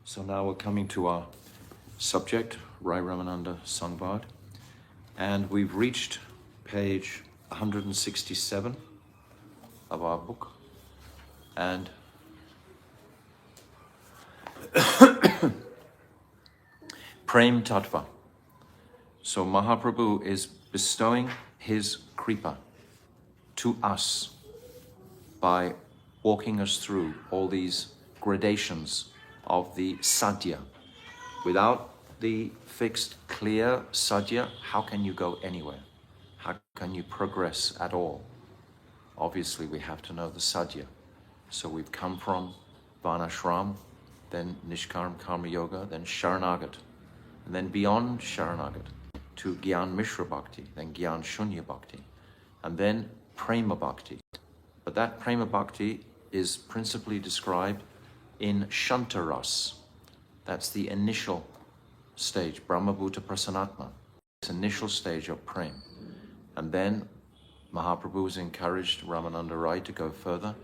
So now we're coming to our subject, Rai Ramananda Sangvad, and we've reached page 167 of our book, and Prem Tattva. So Mahaprabhu is bestowing his kripa to us by walking us through all these gradations of the sadhya. Without the fixed, clear sadhya, how can you go anywhere? How can you progress at all? Obviously, we have to know the sadhya. So we've come from Varnashram, then Nishkarma Karma Yoga, then Sharanagat, and then beyond Sharanagat to Gyan Mishra Bhakti, then Gyan Shunya Bhakti, and then Prema Bhakti. But that Prema Bhakti is principally described in Shantaras. That's the initial stage, Brahmabhuta Prasanatma, this initial stage of Prem. And then Mahaprabhu has encouraged Ramananda Rai to go further,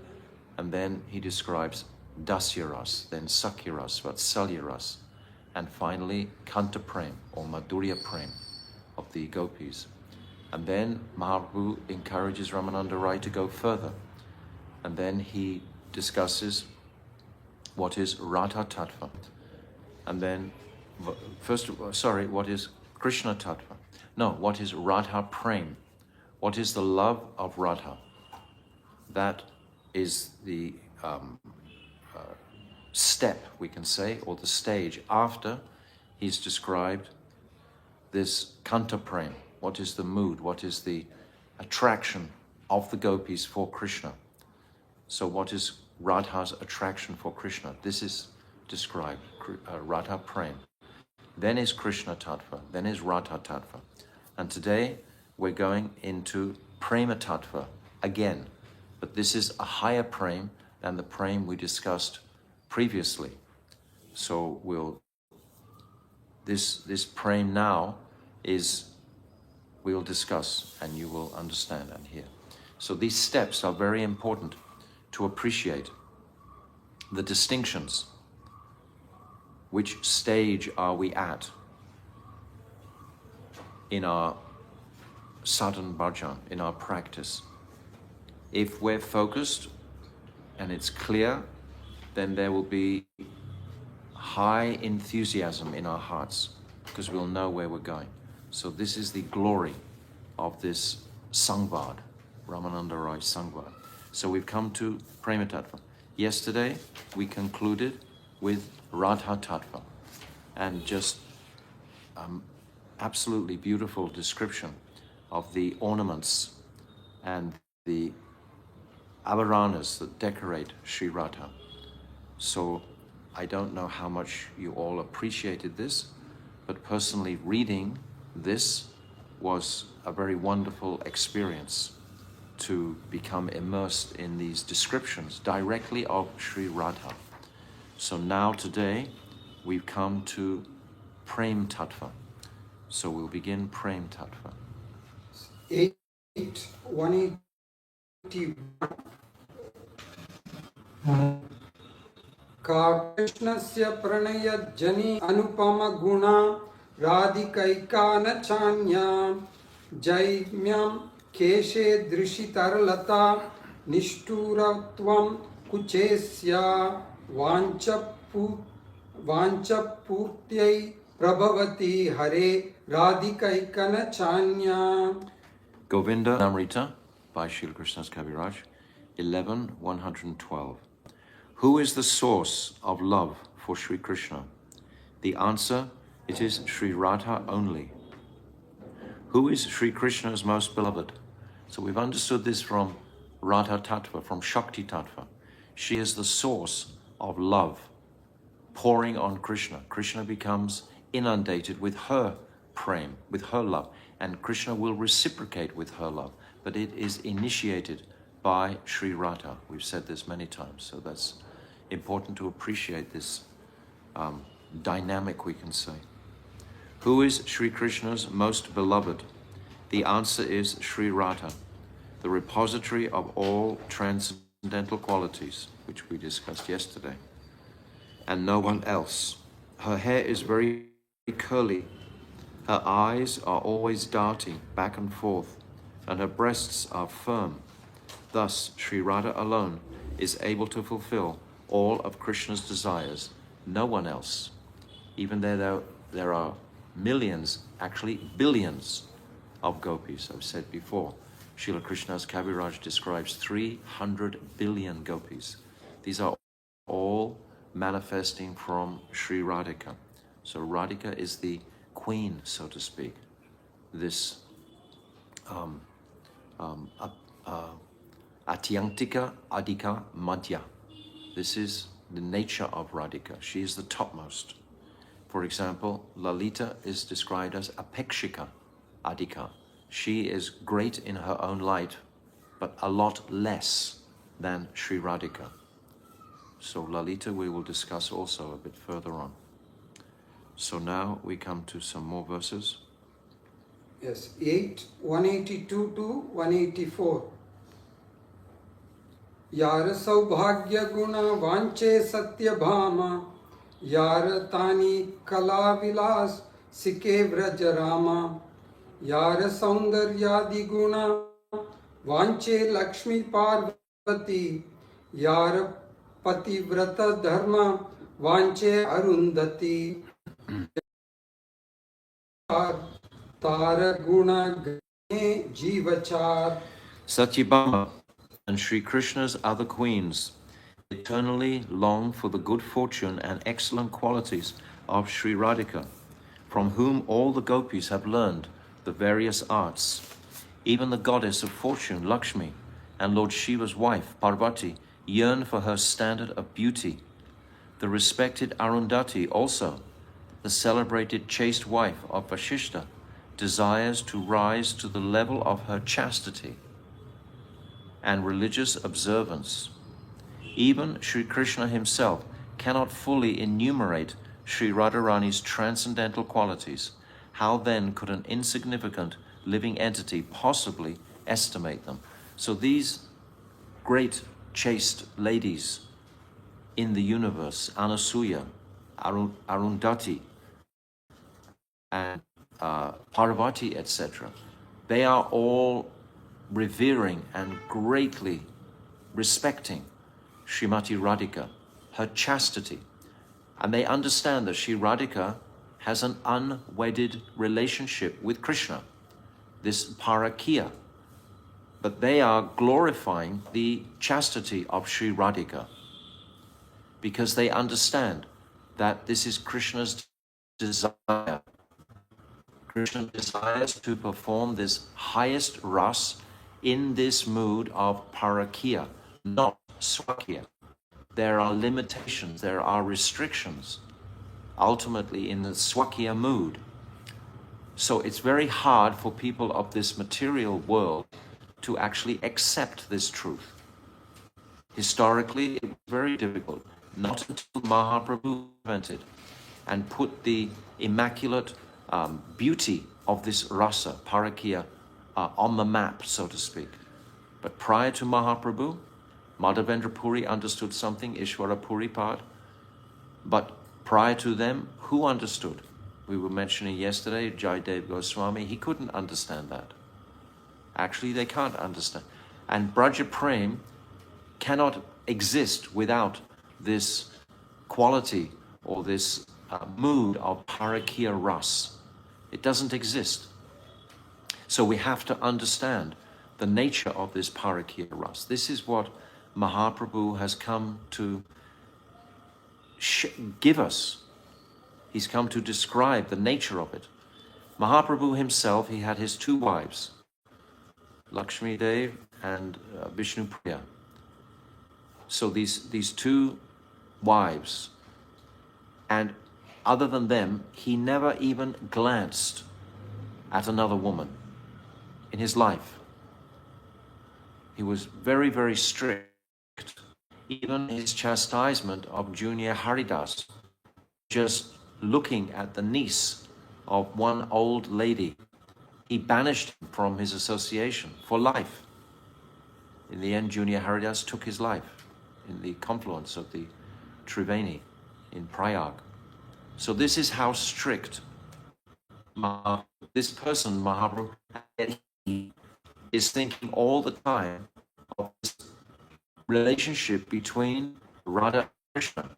and then he describes Dasyaras, then Sakyaras, Vatsalyaras, and finally Kanta Prem or Madhurya Prem of the gopis. And then Mahaprabhu encourages Ramananda Rai to go further, and then he discusses what is Radha Tattva, and then what is Krishna Tattva? No, what is Radha Prem? What is the love of Radha? That is the step, we can say, or the stage after he's described this Kanta Prem. What is the mood? What is the attraction of the gopis for Krishna? So what is Radha's attraction for Krishna? This is described, Radha Prem. Then is Krishna Tattva, then is Radha Tattva. And today we're going into Prema Tattva again. But this is a higher Prem than the Prem we discussed previously. So this Prem now we'll discuss and you will understand and hear. So these steps are very important to appreciate the distinctions. Which stage are we at in our sadhana bhajan, in our practice? If we're focused and it's clear, then there will be high enthusiasm in our hearts because we'll know where we're going. So this is the glory of this Sangvad, Ramananda Rai Sangvad. So we've come to Prema Tattva. Yesterday we concluded with Radha Tattva and just absolutely beautiful description of the ornaments and the abharanas that decorate Sri Radha. So I don't know how much you all appreciated this, but personally reading this was a very wonderful experience to become immersed in these descriptions directly of Sri Radha. So now today we've come to Prem Tattva. So we'll begin Prem Tattva. 181. Ka Krishnasya pranaya jani anupama guna radhikaikana chanya jaimyam keshe drishitarlata nishturatvam kuchesya vanchapurtyai prabhavati hare radhikaikana chanya. Govinda Namrita by Srila Krishna's Kaviraj, 11.112. Who is the source of love for Sri Krishna? The answer, it is Sri Radha only. Who is Sri Krishna's most beloved? So we've understood this from Radha Tattva, from Shakti Tattva. She is the source of love pouring on Krishna. Krishna becomes inundated with her prem, with her love, and Krishna will reciprocate with her love, but it is initiated by Sri Radha. We've said this many times, so that's important to appreciate this dynamic, we can say. Who is Sri Krishna's most beloved? The answer is Sri Radha, the repository of all transcendental qualities, which we discussed yesterday. and no one else. Her hair is very curly. Her eyes are always darting back and forth, and her breasts are firm. Thus, Sri Radha alone is able to fulfill all of Krishna's desires, no one else. Even though there are millions, actually billions of gopis, I've said before. Srila Krishna's Kaviraj describes 300 billion gopis. These are all manifesting from Sri Radhika. So Radhika is the queen, so to speak. This Atyantika Adhika Madhya. This is the nature of Radhika. She is the topmost. For example, Lalita is described as Apekshika Adhika. She is great in her own light, but a lot less than Sri Radhika. So Lalita we will discuss also a bit further on. So now we come to some more verses. Yes, 182 to 184. यार सौभाग्य गुण वांचे सत्य भामा, यार तानी कला विलास सिके व्रज रामा, यार सौंदर्यादि गुण वांचे लक्ष्मी पार्वती, यार पतिव्रत धर्म वांचे अरुंधति, तार गुण गणे जीवचार. Satyabhama and Sri Krishna's other queens eternally long for the good fortune and excellent qualities of Sri Radhika, from whom all the gopis have learned the various arts. Even the goddess of fortune, Lakshmi, and Lord Shiva's wife, Parvati, yearn for her standard of beauty. The respected Arundhati also, the celebrated chaste wife of Vasishtha, desires to rise to the level of her chastity and religious observance. Even Sri Krishna himself cannot fully enumerate Sri Radharani's transcendental qualities. How then could an insignificant living entity possibly estimate them? So these great chaste ladies in the universe, Anasuya, Arundhati, and Parvati, etc., they are all revering and greatly respecting Srimati Radhika, her chastity. And they understand that Sri Radhika has an unwedded relationship with Krishna, this Parakiya. But they are glorifying the chastity of Sri Radhika because they understand that this is Krishna's desire. Krishna desires to perform this highest ras in this mood of Parakiya, not Swakiya. There are limitations, there are restrictions, ultimately in the Swakiya mood. So it's very hard for people of this material world to actually accept this truth. Historically, it was very difficult, not until Mahaprabhu invented and put the immaculate beauty of this rasa, Parakiya, on the map, so to speak. But prior to Mahaprabhu, Madhavendra Puri understood something, Ishwara Puri part. But prior to them, who understood? We were mentioning yesterday, Jayadev Goswami, he couldn't understand that. Actually, they can't understand. And Braja Prem cannot exist without this quality or this mood of Parakiya Ras. It doesn't exist. So we have to understand the nature of this Parakiya Ras. This is what Mahaprabhu has come to give us. He's come to describe the nature of it. Mahaprabhu himself, he had his two wives, Lakshmi Dev and Vishnu Priya. So these two wives, and other than them, he never even glanced at another woman in his life. He was very, very strict. Even his chastisement of Junior Haridas, just looking at the niece of one old lady, he banished him from his association for life. In the end, Junior Haridas took his life in the confluence of the Triveni in Prayag. So this is how strict this person, Mahaprabhu, he is thinking all the time of this relationship between Radha and Krishna,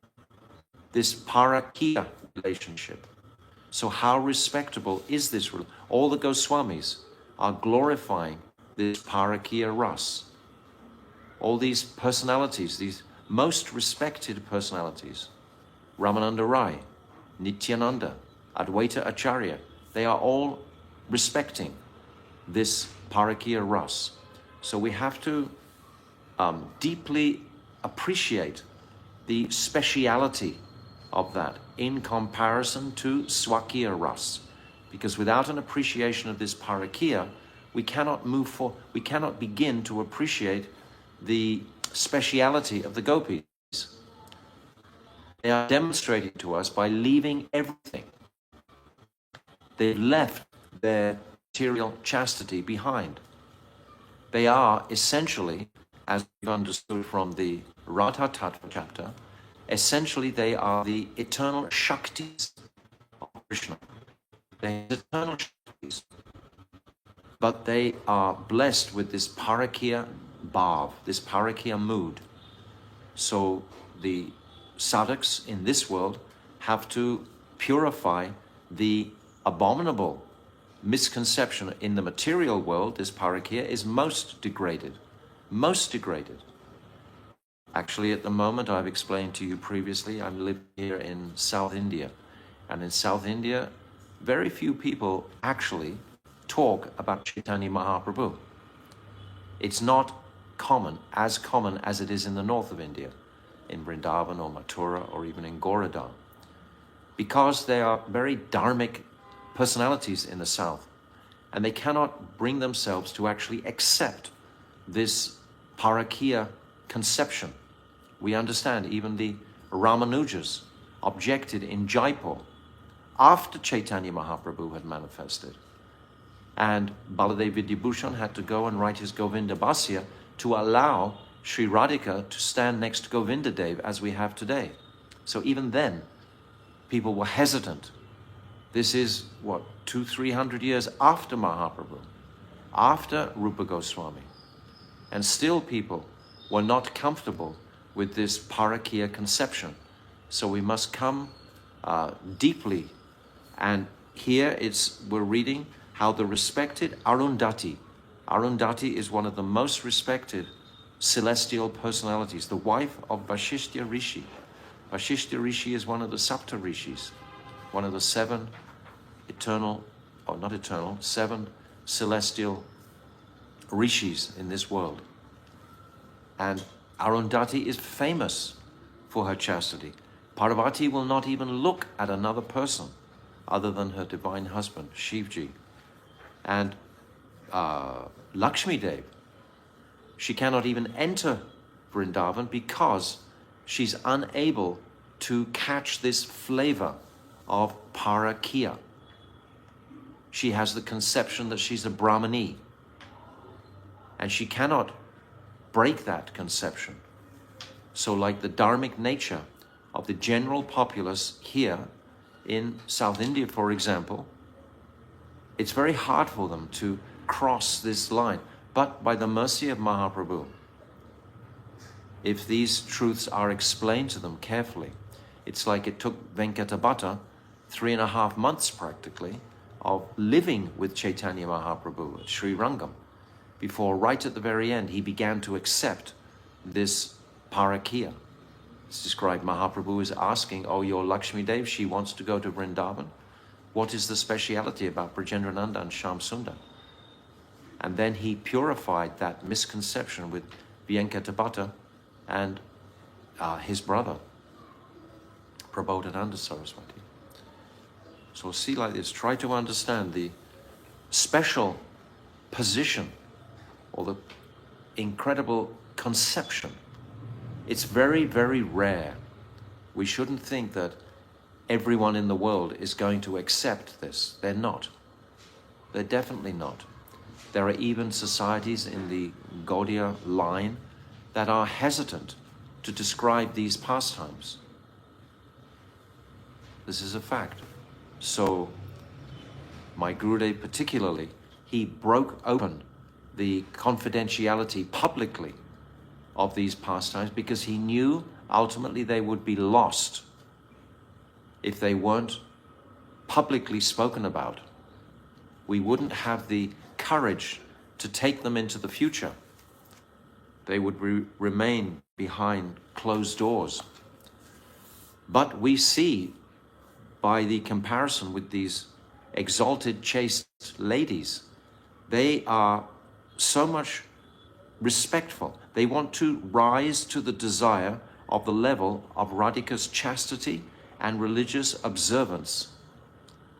this parakiya relationship. So how respectable is this? All the Goswamis are glorifying this parakiya ras. All these personalities, these most respected personalities, Ramananda Rai, Nityananda, Advaita Acharya, they are all respecting this parakiya ras. So we have to deeply appreciate the speciality of that in comparison to swakiya ras, because without an appreciation of this parakiya, we cannot move forward. We cannot begin to appreciate the speciality of the gopis. They are demonstrating to us by leaving everything. They've left their material chastity behind. They are essentially, as we've understood from the Radha Tattva chapter, essentially they are the eternal Shaktis of Krishna. They are eternal Shaktis. But they are blessed with this parakiya bhav, this parakiya mood. So the sadhaks in this world have to purify the abominable misconception. In the material world, this parakiya is most degraded. Most degraded. Actually, at the moment, I've explained to you previously, I'm living here in South India. And in South India, very few people actually talk about Chaitanya Mahaprabhu. It's not common as it is in the north of India, in Vrindavan or Mathura or even in Goradhan, because they are very dharmic personalities in the south, and they cannot bring themselves to actually accept this parakiya conception. We understand even the Ramanujas objected in Jaipur after Chaitanya Mahaprabhu had manifested. And Baladev Vidyabhushan had to go and write his Govinda Bhasya to allow Sri Radhika to stand next to Govinda Dev as we have today. So even then, people were hesitant. This is, 200-300 years after Mahaprabhu, after Rupa Goswami. And still people were not comfortable with this parakiya conception. So we must come deeply. And here we're reading how the respected Arundhati is one of the most respected celestial personalities, the wife of Vasishtha Rishi. Vasishtha Rishi is one of the Sapta Rishis, one of the seven celestial rishis in this world. And Arundhati is famous for her chastity. Parvati will not even look at another person other than her divine husband, Shivji. And Lakshmi Dev, she cannot even enter Vrindavan because she's unable to catch this flavor of parakiya. She has the conception that she's a Brahmani, and she cannot break that conception. So like the dharmic nature of the general populace here in South India, for example, it's very hard for them to cross this line. But by the mercy of Mahaprabhu, if these truths are explained to them carefully, it's like it took Venkatabhatta 3.5 months practically of living with Chaitanya Mahaprabhu at Sri Rangam before right at the very end he began to accept this parakiya. It's described, Mahaprabhu is asking, oh, your Lakshmi Dev, she wants to go to Vrindavan. What is the speciality about Brajendrananda and Shyam Sundar? And then he purified that misconception with Venkatabhatta and his brother, Prabodhananda Saraswati. So see like this, try to understand the special position or the incredible conception. It's very, very rare. We shouldn't think that everyone in the world is going to accept this. They're not. They're definitely not. There are even societies in the Gaudiya line that are hesitant to describe these pastimes. This is a fact. So my Gurudev particularly, he broke open the confidentiality publicly of these pastimes because he knew ultimately they would be lost if they weren't publicly spoken about. We wouldn't have the courage to take them into the future. They would remain behind closed doors. But we see by the comparison with these exalted, chaste ladies, they are so much respectful. They want to rise to the desire of the level of Radhika's chastity and religious observance.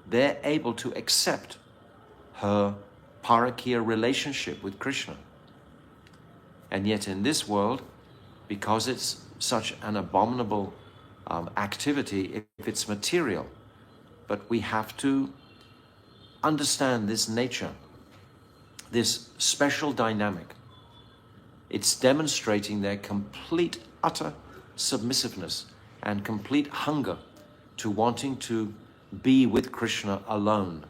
They're able to accept her parakiya relationship with Krishna. And yet in this world, because it's such an abominable activity, if it's material, but we have to understand this nature, this special dynamic. It's demonstrating their complete, utter submissiveness and complete hunger to wanting to be with Krishna alone.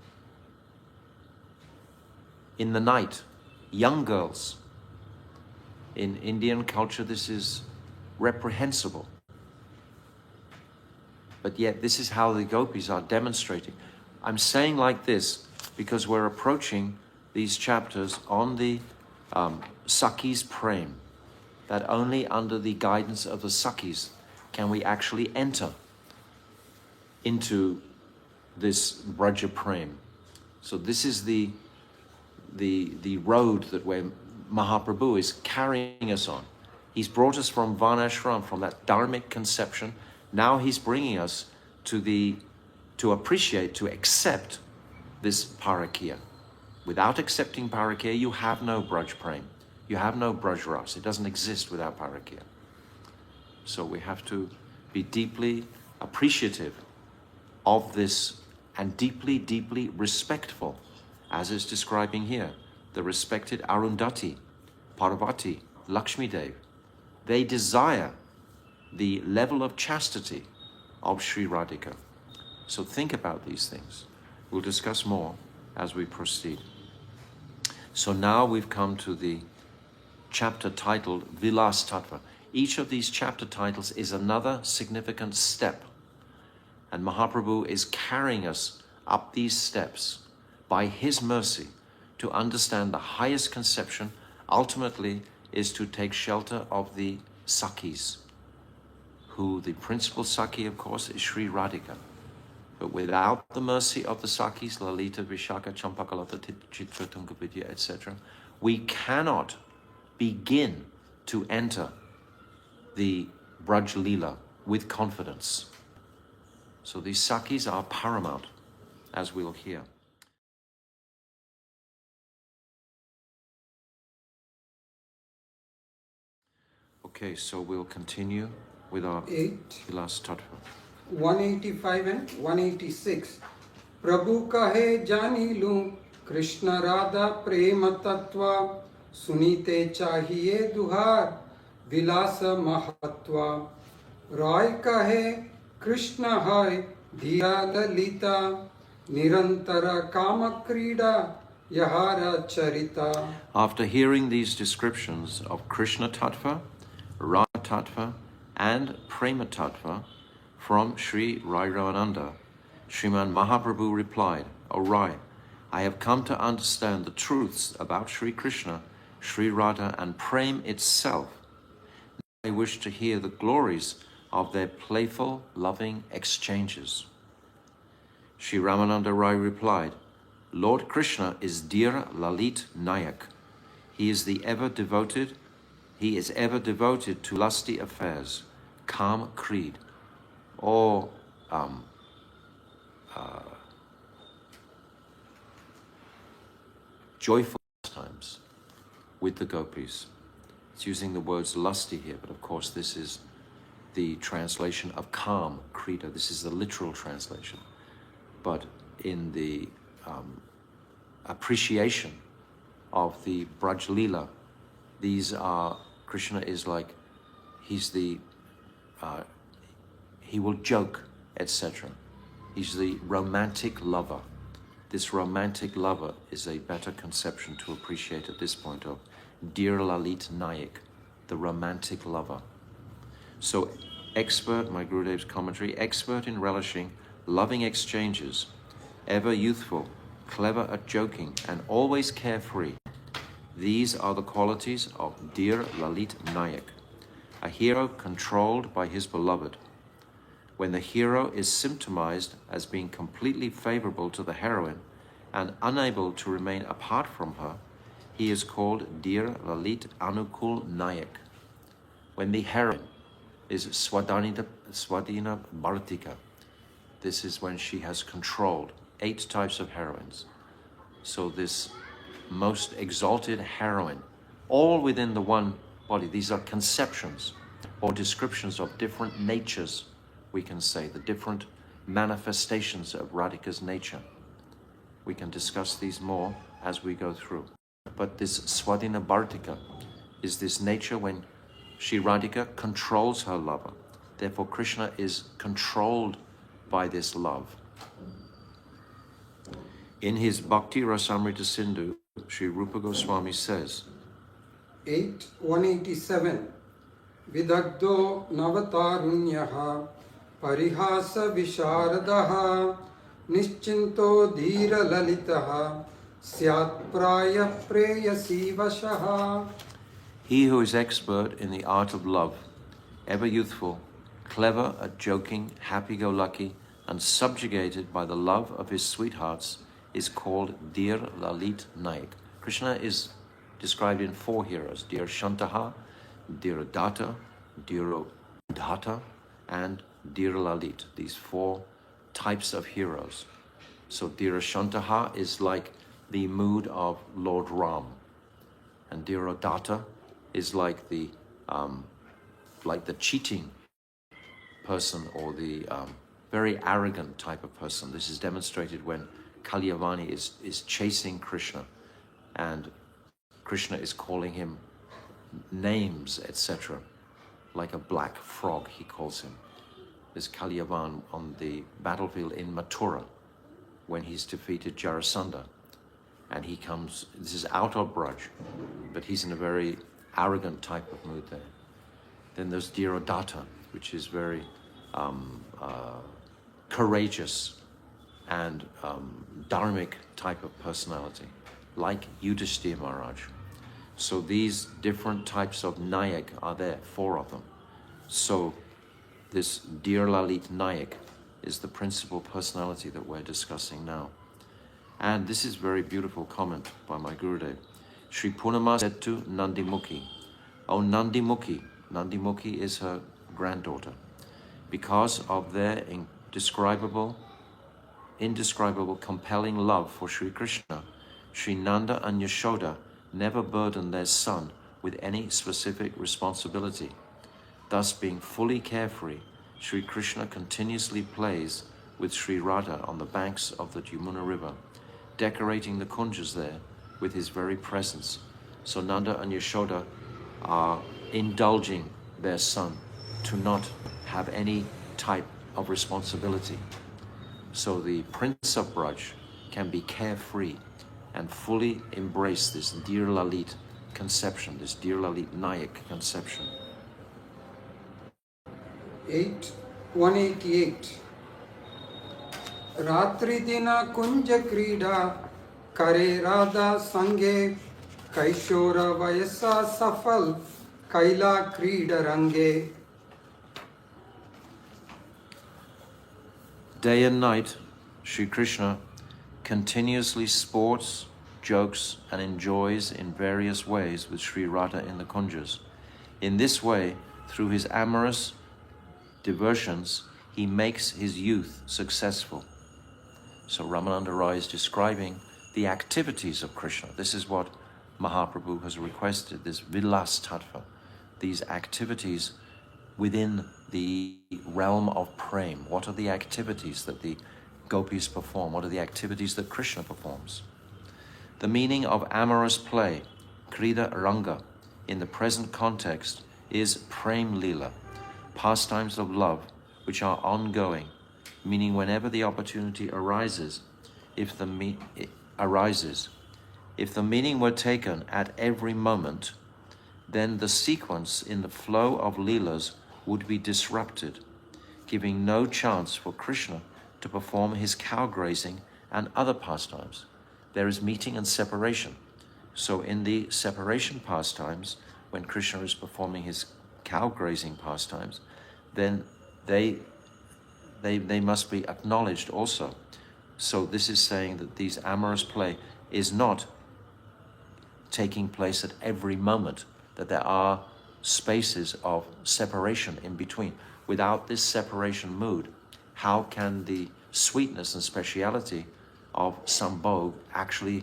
In the night, young girls, in Indian culture this is reprehensible. But yet this is how the gopis are demonstrating. I'm saying like this because we're approaching these chapters on the Sakhi's Prem, that only under the guidance of the Sakhis can we actually enter into this Braja Prem. So this is the road that Mahaprabhu is carrying us on. He's brought us from Varnashram, from that dharmic conception. Now he's bringing us to appreciate, to accept this parakiya. Without accepting parakiya, you have no Braj Prem. You have no Braj Ras. It doesn't exist without parakiya. So we have to be deeply appreciative of this and deeply, deeply respectful, as is describing here, the respected Arundhati, Parvati, Lakshmi Dev. They desire the level of chastity of Sri Radhika. So think about these things. We'll discuss more as we proceed. So now we've come to the chapter titled Vilasa Tattva. Each of these chapter titles is another significant step. And Mahaprabhu is carrying us up these steps by his mercy to understand the highest conception ultimately is to take shelter of the Sakhis, who the principal Sakhi, of course, is Sri Radhika. But without the mercy of the Sakhis, Lalita, Vishaka, Champakalata, Chitra, Tungavidya, etc., we cannot begin to enter the Braj Leela with confidence. So these Sakhis are paramount, as we'll hear. Okay, so we'll continue with our Vilasa Tattva. 185 and 186. Prabhu kahe jani lu Krishna Radha Prema Tattva Sunite chahiye duhar Vilasa Mahatva Rai kahe Krishna hai Dhiya Lalita Nirantara Kama Krida Yahara Charita. After hearing these descriptions of Krishna Tattva, Radha Tattva and Prema Tattva from Sri Rai Ramananda, Sriman Mahaprabhu replied, "O Rai, I have come to understand the truths about Sri Krishna, Sri Radha and Prem itself. I wish to hear the glories of their playful, loving exchanges." Sri Ramananda Rai replied, "Lord Krishna is Dhira Lalit Nayak. He is ever devoted to lusty affairs, Kam Creed, or joyful times with the gopis." It's using the words lusty here, but of course this is the translation of Kam Krida. This is the literal translation. But in the appreciation of the Braj Leela, these are, Krishna is like, he will joke, etc. He's the romantic lover. This romantic lover is a better conception to appreciate at this point of Dear Lalit Nayak, the romantic lover. So expert, my Gurudev's commentary, expert in relishing loving exchanges, ever youthful, clever at joking, and always carefree. These are the qualities of Dear Lalit Nayak, a hero controlled by his beloved. When the hero is symptomized as being completely favorable to the heroine and unable to remain apart from her, he is called Dear Lalit Anukul Nayak. When the heroine is Swadina Bhartika, this is when she has controlled 8 types of heroines. So this most exalted heroine, all within the one body. These are conceptions or descriptions of different natures, we can say, the different manifestations of Radhika's nature. We can discuss these more as we go through. But this Swadina Bhartika is this nature when Shri Radhika controls her lover. Therefore, Krishna is controlled by this love. In his Bhakti Rasamrita Sindhu, Sri Rupa Goswami says, 187 Vidagdo Navatarunyaha Parihasa Visharadaha Nischinto Dhira Lalitaha Syat Praya Preyasi Vashaha. He who is expert in the art of love, ever youthful, clever at joking, happy-go-lucky, and subjugated by the love of his sweethearts, is called Dear Lalit Nayak. Krishna is described in 4 heroes, Dear Shantaha, Dear Datta, Dear Udhata, and Dear Lalit, these 4 types of heroes. So Dear Shantaha is like the mood of Lord Ram, and Dear Datta is like the cheating person or the very arrogant type of person. This is demonstrated when Kalyavani is chasing Krishna, and Krishna is calling him names, etc. Like a black frog, he calls him. There's Kalyavan on the battlefield in Mathura when he's defeated Jarasandha. And he comes, this is out of Braj, but he's in a very arrogant type of mood there. Then there's Dhirodatta, which is very courageous and dharmic type of personality, like Yudhishthira Maharaj. So these different types of Nayak are there, 4 of them. So this Dear Lalit Nayak is the principal personality that we're discussing now. And this is very beautiful comment by my Gurudev. Sri Purnama said to Nandimukhi, "Oh Nandimukhi," Nandimukhi is her granddaughter, because of their indescribable, compelling love for Sri Krishna, Sri Nanda and Yashoda never burdened their son with any specific responsibility. Thus, being fully carefree, Sri Krishna continuously plays with Sri Radha on the banks of the Yamuna river, decorating the kunjas there with his very presence. So Nanda and Yashoda are indulging their son to not have any type of responsibility. So the Prince of Braj can be carefree and fully embrace this Dear Lalit conception, this Dear Lalit Nayak conception. 188 Ratri Dina Kunja Krida Kare Radha Sange Kaishora Vayasa Safal Kaila Krida Range. Day and night, Sri Krishna continuously sports, jokes, and enjoys in various ways with Sri Radha in the kunjas. In this way, through his amorous diversions, he makes his youth successful. So Ramananda Rai is describing the activities of Krishna. This is what Mahaprabhu has requested, this Vilasa Tattva, these activities within the realm of Prema. What are the activities that the gopis perform? What are the activities that Krishna performs? The meaning of amorous play, Krida Ranga, in the present context is Prem Lila, pastimes of love which are ongoing, meaning whenever the opportunity arises. If the meaning were taken at every moment, then the sequence in the flow of Leelas would be disrupted, giving no chance for Krishna to perform his cow grazing and other pastimes. There is meeting and separation. So in the separation pastimes, when Krishna is performing his cow grazing pastimes, then they must be acknowledged also. So this is saying that these amorous play is not taking place at every moment, that there are spaces of separation in between. Without this separation mood, how can the sweetness and speciality of Sambhog actually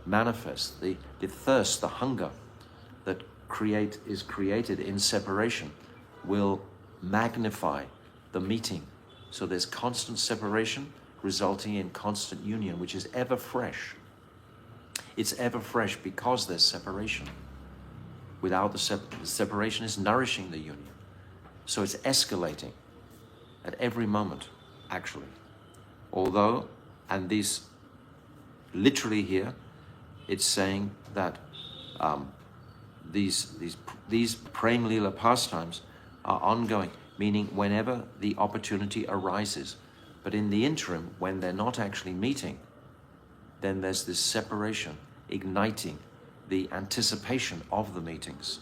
manifest? The thirst, the hunger that is created in separation will magnify the meeting. So there's constant separation resulting in constant union, which is ever fresh. It's ever fresh because there's separation. Without the separation is nourishing the union. So it's escalating at every moment, actually. Although, and these literally here, it's saying that these Prem Leela pastimes are ongoing, meaning whenever the opportunity arises. But in the interim, when they're not actually meeting, then there's this separation igniting the anticipation of the meetings.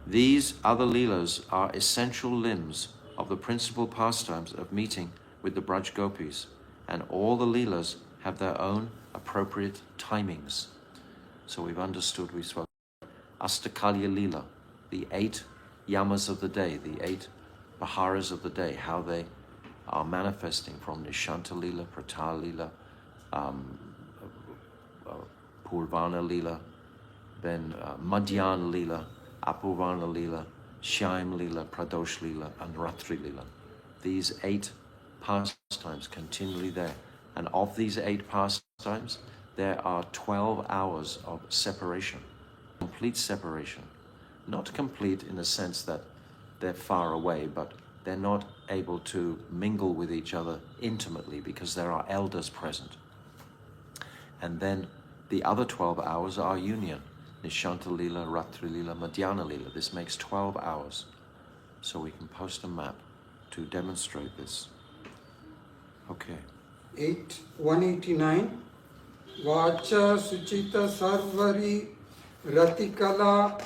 These other Leelas are essential limbs of the principal pastimes of meeting with the Braj Gopis, and all the Leelas have their own appropriate timings. So we've understood, we spoke Astakalya Leela, the 8 yamas of the day, the 8 Baharas of the day, how they are manifesting from Nishanta Leela, Pratal Leela, Purvana Leela, then Madhyana Leela, Apurvana Leela, Shyam Leela, Pradosh Leela, and Ratri Leela. These 8 pastimes continually there. And of these 8 pastimes, there are 12 hours of separation, complete separation. Not complete in the sense that they're far away, but they're not able to mingle with each other intimately because there are elders present. And then the other 12 hours are union. Nishanta Leela, Ratri Leela, Madhyana Leela. This makes 12 hours. So we can post a map to demonstrate this. Okay. 189. Vacha Suchita Sarvari Ratikala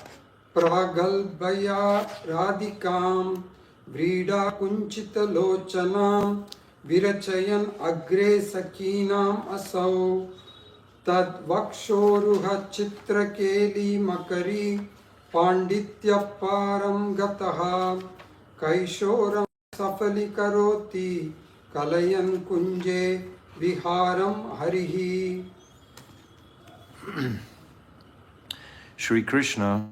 Pragalbaya Radhikam Vrida Kunchita Lochanam Virachayan Agre Sakinam Asau Tad Vakshoruha Chitrakeli Makari Panditya Param Gataha Kaishoram Safali Karoti Kalayan Kunje Viharam Harihi. Sri Krishna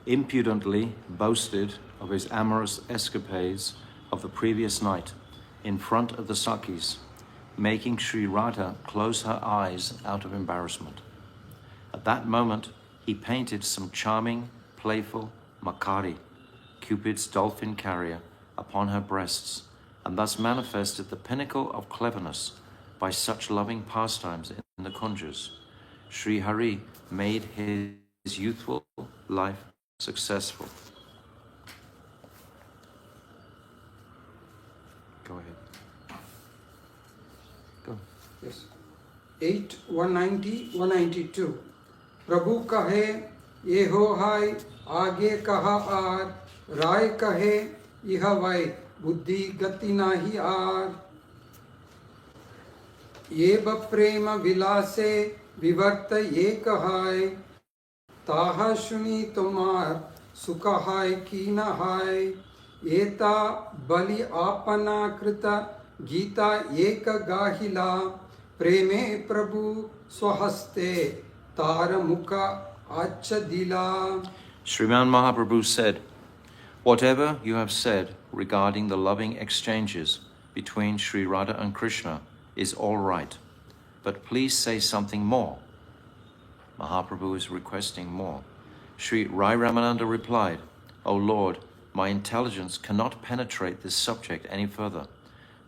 impudently boasted of his amorous escapades of the previous night in front of the Sakhis, making Sri Radha close her eyes out of embarrassment. At that moment, he painted some charming, playful Makari, Cupid's dolphin carrier, upon her breasts, and thus manifested the pinnacle of cleverness by such loving pastimes in the Kunjas. Sri Hari made his youthful life successful. Go ahead. Go. Yes. 8, 190, 192. Prabhu kahe, ye ho hai, aage kaha aar, Rai kahe, iha vai, buddhi gati nahi aar. Ye ba prema vilase, vivarta ye kahai, taha shuni tomar, sukahai ki nahai, eta bali apana krita, gita eka gahila, preme prabhu swahaste, tara mukha achadila. Sriman Mahaprabhu said, "Whatever you have said regarding the loving exchanges between Sri Radha and Krishna is all right, but please say something more." Mahaprabhu is requesting more. Sri Rai Ramananda replied, "O Lord, My intelligence cannot penetrate this subject any further.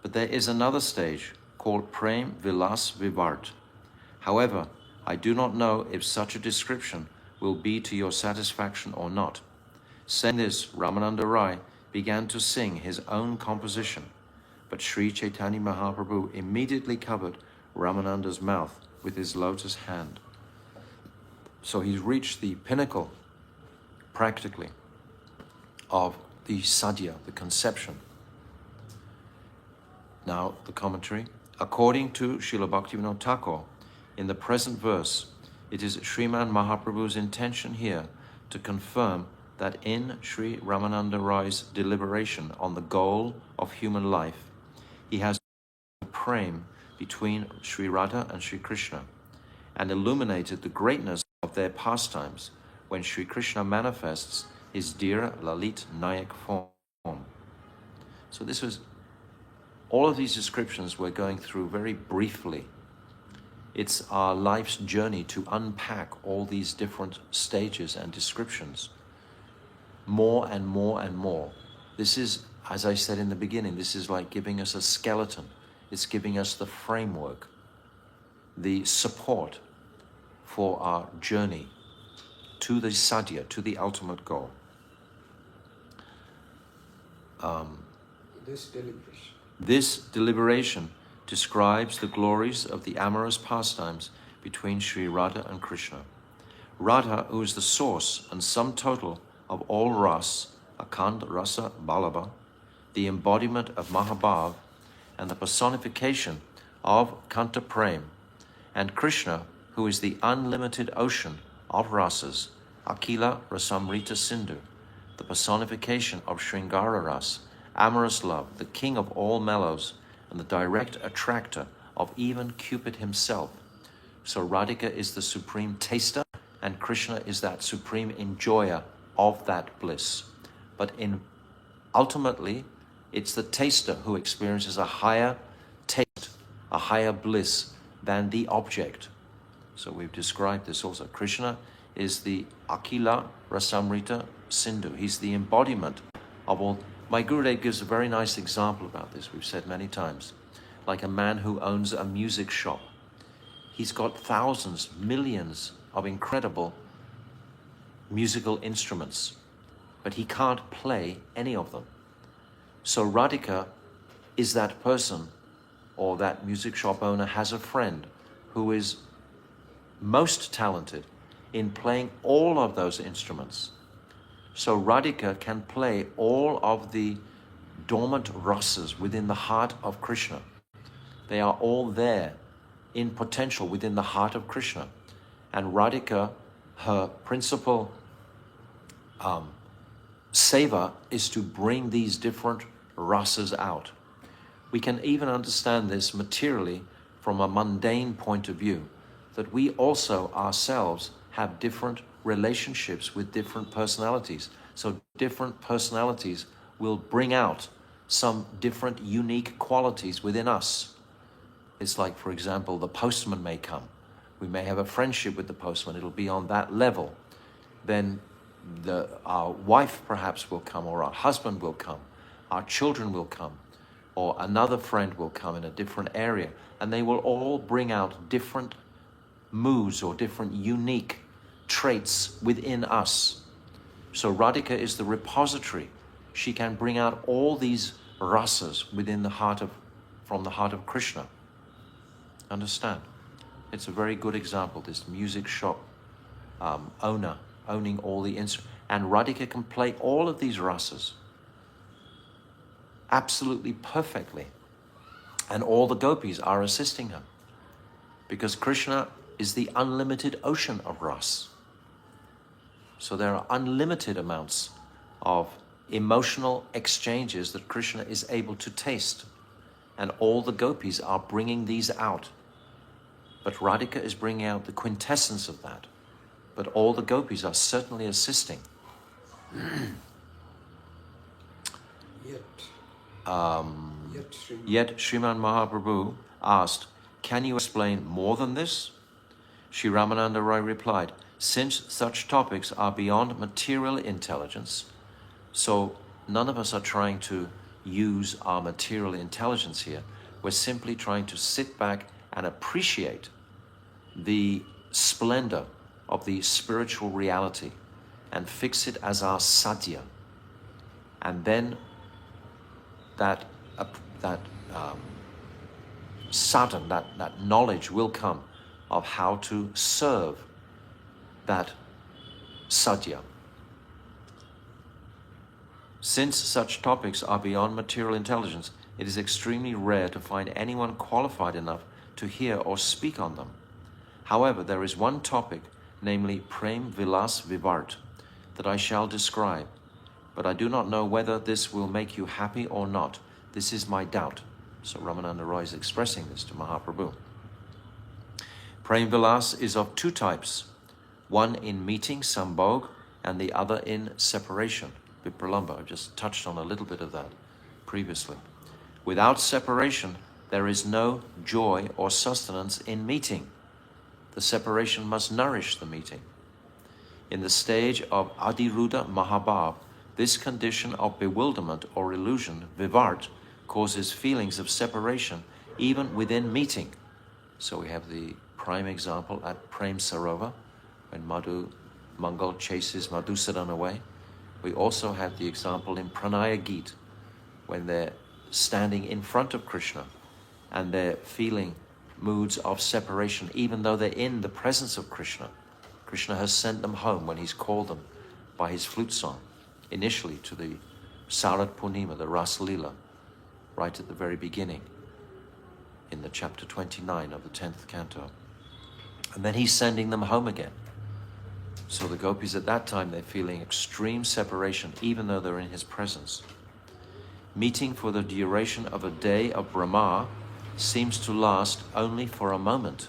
But there is another stage called Prem Vilas Vivart. However, I do not know if such a description will be to your satisfaction or not. Saying this, Ramananda Rai began to sing his own composition, but Sri Chaitanya Mahaprabhu immediately covered Ramananda's mouth with his lotus hand. So he's reached the pinnacle, practically, of the sadhya, the conception. Now, the commentary. According to Srila Bhaktivinoda Thakur, in the present verse, it is Sriman Mahaprabhu's intention here to confirm that in Sri Ramananda Rai's deliberation on the goal of human life, he has prem between Sri Radha and Sri Krishna, and illuminated the greatness of their pastimes when Sri Krishna manifests his dear Lalit Nayak form. So this was, all of these descriptions we're going through very briefly. It's our life's journey to unpack all these different stages and descriptions more and more and more. This is, as I said in the beginning, this is like giving us a skeleton. It's giving us the framework, the support for our journey to the sadhya, to the ultimate goal. This deliberation describes the glories of the amorous pastimes between Sri Radha and Krishna. Radha, who is the source and sum total of all ras, Akand Rasa Balaba, the embodiment of Mahabhav, and the personification of Kanta Prem, and Krishna, who is the unlimited ocean of rasas, Akila Rasamrita Sindhu, the personification of Sringara Ras, amorous love, the king of all mellows, and the direct attractor of even Cupid himself. So Radhika is the supreme taster, and Krishna is that supreme enjoyer of that bliss. But ultimately, it's the taster who experiences a higher taste, a higher bliss than the object. So we've described this also. Krishna is the Akila Rasamrita Sindhu. He's the embodiment of all. My Gurudev gives a very nice example about this, we've said many times. Like a man who owns a music shop. He's got thousands, millions of incredible musical instruments, but he can't play any of them. So Radhika is that person, or that music shop owner has a friend who is most talented in playing all of those instruments. So Radhika can play all of the dormant rasas within the heart of Krishna. They are all there in potential within the heart of Krishna. And Radhika, her principal seva is to bring these different rasas out. We can even understand this materially from a mundane point of view, that we also ourselves have different relationships with different personalities. So different personalities will bring out some different unique qualities within us. It's like, for example, the postman may come. We may have a friendship with the postman. It'll be on that level. Then our wife perhaps will come, or our husband will come. Our children will come, or another friend will come in a different area. And they will all bring out different moods or different unique traits within us. So Radhika is the repository. She can bring out all these rasas within the heart of, from the heart of Krishna. Understand? It's a very good example, this music shop owner owning all the instruments. And Radhika can play all of these rasas absolutely perfectly. And all the gopis are assisting her, because Krishna is the unlimited ocean of ras. So there are unlimited amounts of emotional exchanges that Krishna is able to taste. And all the gopis are bringing these out. But Radhika is bringing out the quintessence of that. But all the gopis are certainly assisting. Yet Sriman Mahaprabhu asked, "Can you explain more than this?" Sri Ramananda Rai replied, "Since such topics are beyond material intelligence, so none of us are trying to use our material intelligence here. We're simply trying to sit back and appreciate the splendor of the spiritual reality and fix it as our sadhya. And then that sadhan, that knowledge will come of how to serve that sadhya. Since such topics are beyond material intelligence, it is extremely rare to find anyone qualified enough to hear or speak on them. However, there is one topic, namely Prem Vilas Vivart, that I shall describe, but I do not know whether this will make you happy or not. This is my doubt. So Ramananda Roy is expressing this to Mahaprabhu. Prem Vilas is of two types, one in meeting, sambhog, and the other in separation, vipralamba. I've just touched on a little bit of that previously. Without separation, there is no joy or sustenance in meeting. The separation must nourish the meeting. In the stage of Adiruddha Mahabhav, this condition of bewilderment or illusion, vivart, causes feelings of separation even within meeting. So we have the prime example at Prem Sarova, when Madhu Mangal chases Madhusudan away. We also have the example in Pranaya Geet, when they're standing in front of Krishna and they're feeling moods of separation, even though they're in the presence of Krishna. Krishna has sent them home when he's called them by his flute song, initially to the Sarat Purnima, the Ras Lila, right at the very beginning, in the chapter 29 of the 10th canto. And then he's sending them home again. So the gopis at that time, they're feeling extreme separation, even though they're in his presence. Meeting for the duration of a day of Brahma seems to last only for a moment.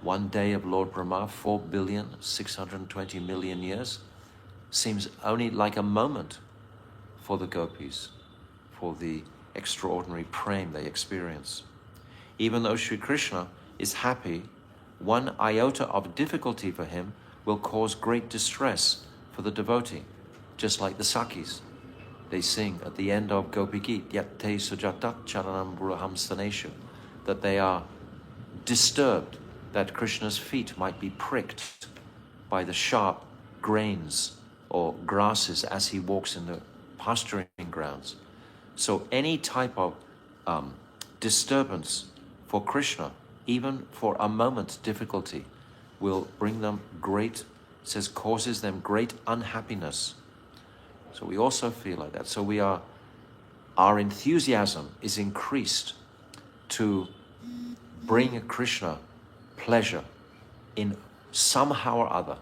One day of Lord Brahma, 4,620,000,000 years, seems only like a moment for the gopis, for the extraordinary prem they experience. Even though Sri Krishna is happy, one iota of difficulty for him will cause great distress for the devotee, just like the Sakis. They sing at the end of Gopi Geet, Yatte Sujatat Charanam Braham Staneshu, that they are disturbed that Krishna's feet might be pricked by the sharp grains or grasses as he walks in the pasturing grounds. So any type of disturbance for Krishna, even for a moment difficulty, will bring them great, it says, causes them great unhappiness. So we also feel like that. So our enthusiasm is increased to bring Krishna pleasure in somehow or other.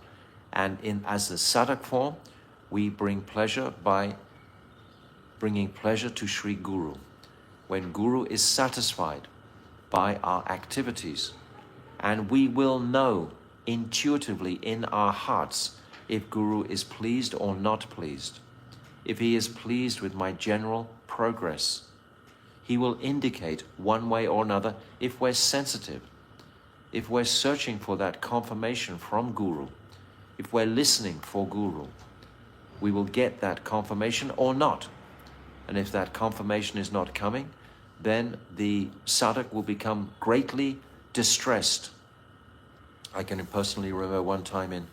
And as the sadhak form, we bring pleasure by bringing pleasure to Sri Guru. When Guru is satisfied by our activities, and we will know intuitively in our hearts if Guru is pleased or not pleased. If he is pleased with my general progress, he will indicate one way or another if we're sensitive, if we're searching for that confirmation from Guru, if we're listening for Guru, we will get that confirmation or not. And if that confirmation is not coming, then the sadhak will become greatly distressed. I can personally remember one time in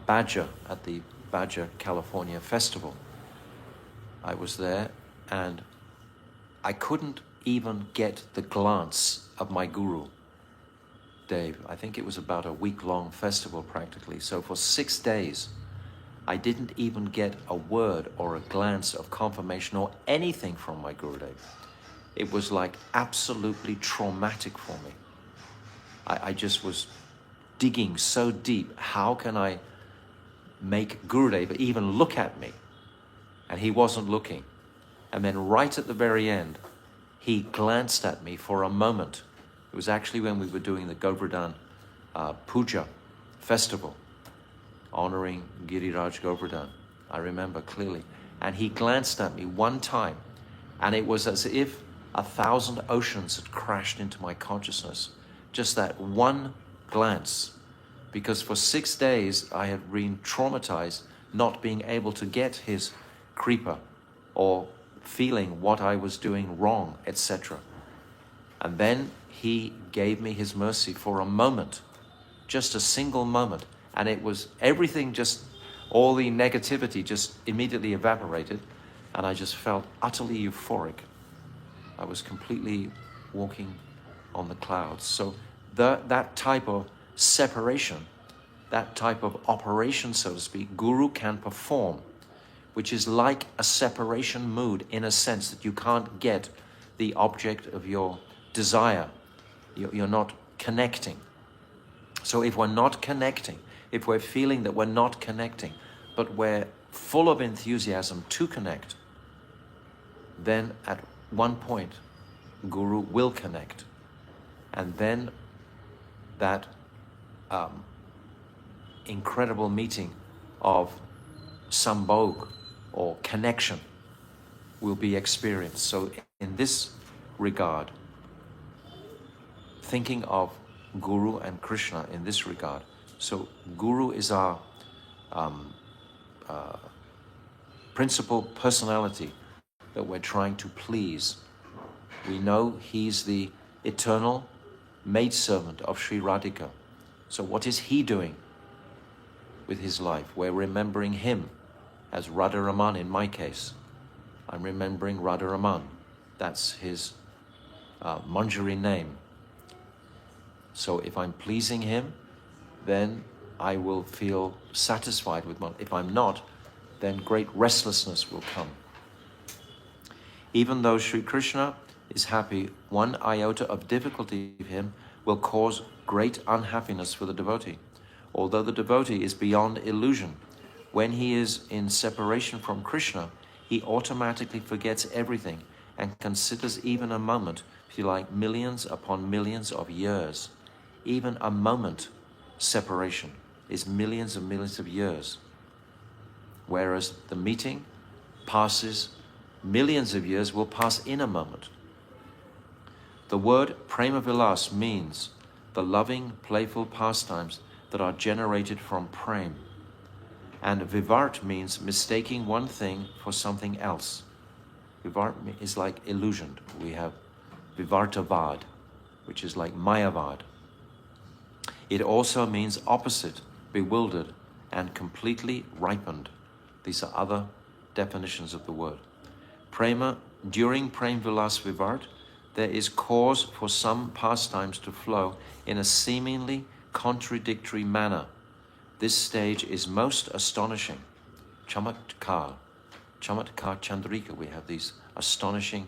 Badger, at the Badger, California festival. I was there and I couldn't even get the glance of my Guru, Dave. I think it was about a week-long festival practically. So for 6 days, I didn't even get a word or a glance of confirmation or anything from my Gurudev. It was like absolutely traumatic for me. I just was digging so deep. How can I make Gurudev even look at me? And he wasn't looking. And then right at the very end, he glanced at me for a moment. It was actually when we were doing the Govardhan Puja festival, honoring Giriraj Govardhan. I remember clearly. And he glanced at me one time, and it was as if 1,000 oceans had crashed into my consciousness. Just that one glance. Because for 6 days I had been traumatized not being able to get his kripa or feeling what I was doing wrong, etc. And then he gave me his mercy for a moment, just a single moment. And it was everything, just all the negativity just immediately evaporated. And I just felt utterly euphoric. I was completely walking on the clouds. So that type of separation, that type of operation, so to speak, Guru can perform, which is like a separation mood in a sense that you can't get the object of your desire. You're not connecting. So if we're not connecting, if we're feeling that we're not connecting, but we're full of enthusiasm to connect, then at one point, Guru will connect. And then that incredible meeting of sambhog or connection will be experienced. So in this regard, thinking of Guru and Krishna in this regard, so Guru is our principal personality that we're trying to please. We know he's the eternal maidservant of Sri Radhika. So what is he doing with his life? We're remembering him as Radharaman in my case. I'm remembering Radharaman. That's his Manjari name. So if I'm pleasing him, then I will feel satisfied with if I'm not, then great restlessness will come. Even though Sri Krishna is happy, one iota of difficulty of him will cause great unhappiness for the devotee. Although the devotee is beyond illusion, when he is in separation from Krishna, he automatically forgets everything and considers even a moment, if you like, millions upon millions of years. Even a moment separation is millions and millions of years. Whereas the meeting passes, millions of years will pass in a moment. The word Prema Vilasa means the loving, playful pastimes that are generated from Prem. And Vivart means mistaking one thing for something else. Vivart is like illusioned. We have Vivartavad, which is like Mayavad. It also means opposite, bewildered, and completely ripened. These are other definitions of the word. Prema, during Prem Vilas Vivart, there is cause for some pastimes to flow in a seemingly contradictory manner. This stage is most astonishing. Chamatkar Chandrika, we have these astonishing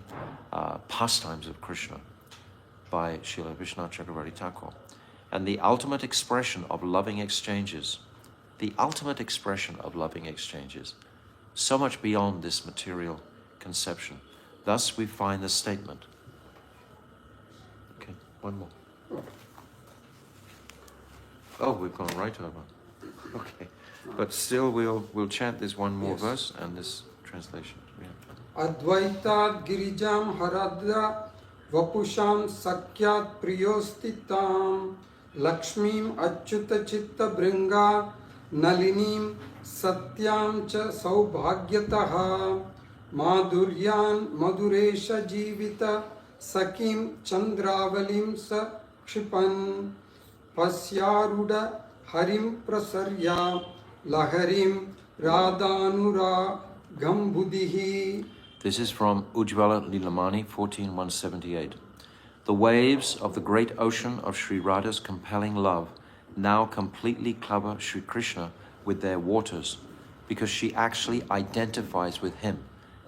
pastimes of Krishna by Srila Vishwanath Chakravarti Thakur. And the ultimate expression of loving exchanges, so much beyond this material conception. Thus we find the statement. Okay, one more. Oh, we've gone right over. Okay, but still we'll chant this one more verse and this translation. Yeah. Advaitad girijam haradra vapusham sakyat priyostitam Lakshmim achyuta chitta bringa nalinim satyam cha saubhagyataha madhuryan maduresha jivita sakim chandravalim sa kshipan pasyaruda harim prasarya laharim radhanura gambudhihi. This is from Ujjvala Lilamani, 14.178. The waves of the great ocean of Sri Radha's compelling love now completely cover Sri Krishna with their waters because she actually identifies with him.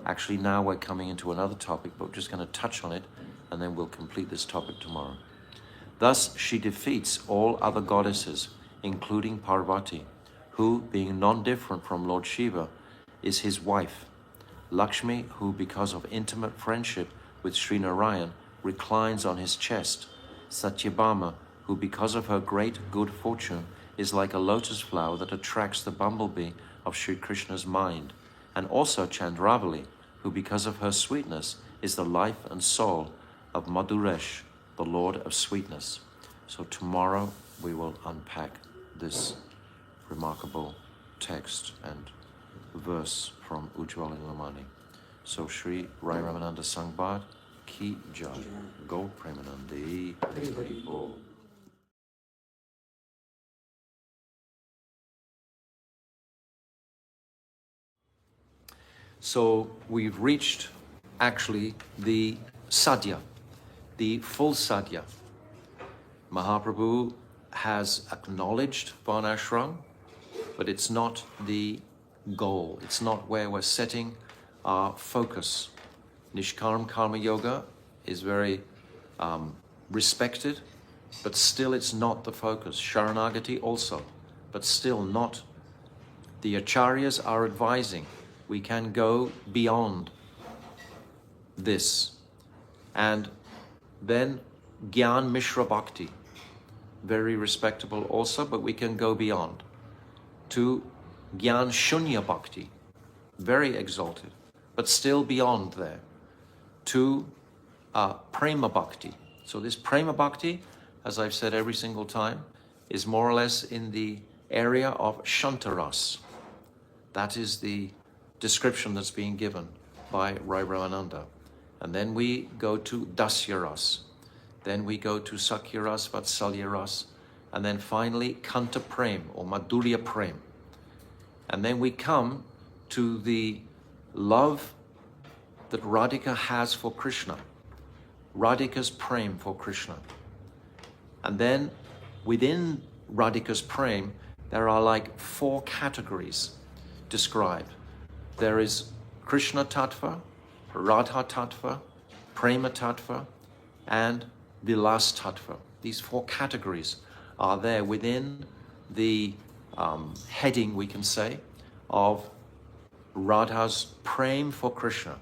Actually, now we're coming into another topic, but we're just going to touch on it and then we'll complete this topic tomorrow. Thus, she defeats all other goddesses, including Parvati, who, being non-different from Lord Shiva, is his wife. Lakshmi, who, because of intimate friendship with Sri Narayan, reclines on his chest. Satyabhama, who because of her great good fortune is like a lotus flower that attracts the bumblebee of Sri Krishna's mind. And also Chandravali, who because of her sweetness is the life and soul of Madhuresh, the Lord of sweetness. So tomorrow we will unpack this remarkable text and verse from Ujjvala Nilamani. So Sri Rai Ramananda Sangbad Ki Jai. Go Premanandi. Hari Hari Bol. So we've reached actually the sadhya, the full sadhya. Mahaprabhu has acknowledged Varnashram, but it's not the goal. It's not where we're setting our focus. Nishkarma Karma Yoga is very respected, but still it's not the focus. Sharanagati also, but still not. The acharyas are advising we can go beyond this. And then Gyan Mishra Bhakti, very respectable also, but we can go beyond to Gyan Shunya Bhakti, very exalted, but still beyond there, to Prema Bhakti. So this Prema Bhakti, as I've said every single time, is more or less in the area of Shantaras. That is the description that's being given by Rai Ramananda. And then we go to Dasyaras. Then we go to Sakyaras, Vatsalyaras, and then finally Kanta Prem or Madhurya Prem. And then we come to the love that Radhika has for Krishna, Radhika's Prem for Krishna. And then within Radhika's Prem, there are like 4 categories described. There is Krishna Tattva, Radha Tattva, Prema Tattva, and Vilasa Tattva. These 4 categories are there within the heading, we can say, of Radha's Prem for Krishna.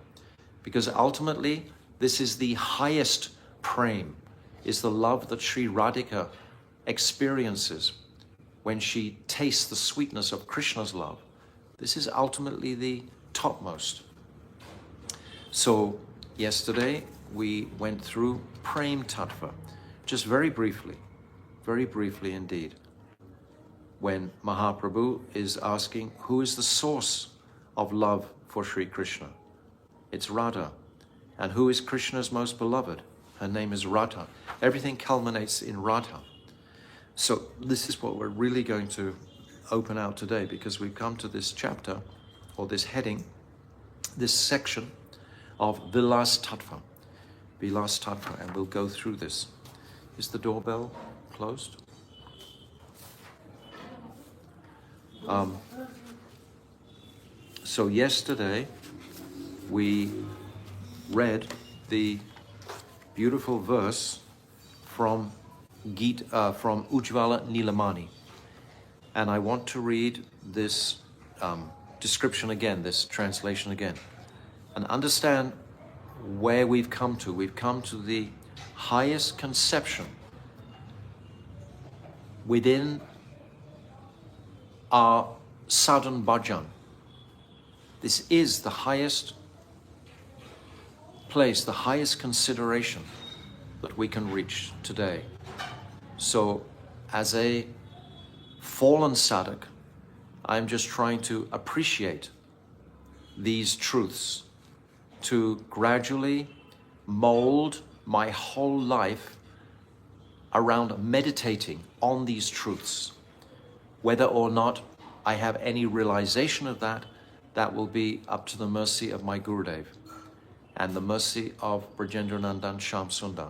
Because ultimately, this is the highest Prem, is the love that Sri Radhika experiences when she tastes the sweetness of Krishna's love. This is ultimately the topmost. So yesterday we went through Prem Tattva, just very briefly indeed, when Mahaprabhu is asking who is the source of love for Sri Krishna. It's Radha. And who is Krishna's most beloved? Her name is Radha. Everything culminates in Radha. So this is what we're really going to open out today, because we've come to this chapter, or this heading, this section of Vilasa Tattva. Vilasa Tattva, and we'll go through this. Is the doorbell closed? So yesterday we read the beautiful verse from Ujjvala Nilamani. And I want to read this description again, this translation again, and understand where we've come to. We've come to the highest conception within our sadhan bhajan. This is the highest place, the highest consideration that we can reach today. So as a fallen sadhak, I'm just trying to appreciate these truths, to gradually mold my whole life around meditating on these truths. Whether or not I have any realization of that, that will be up to the mercy of my Gurudev and the mercy of Brajendra Nandan Shyam Sundar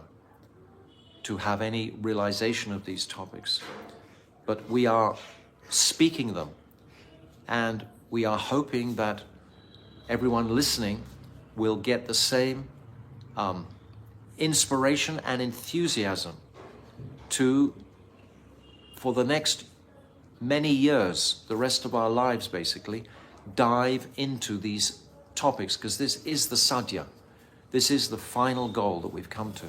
to have any realization of these topics. But we are speaking them, and we are hoping that everyone listening will get the same inspiration and enthusiasm to, for the next many years, the rest of our lives basically, dive into these topics, because this is the sadhya. This is the final goal that we've come to.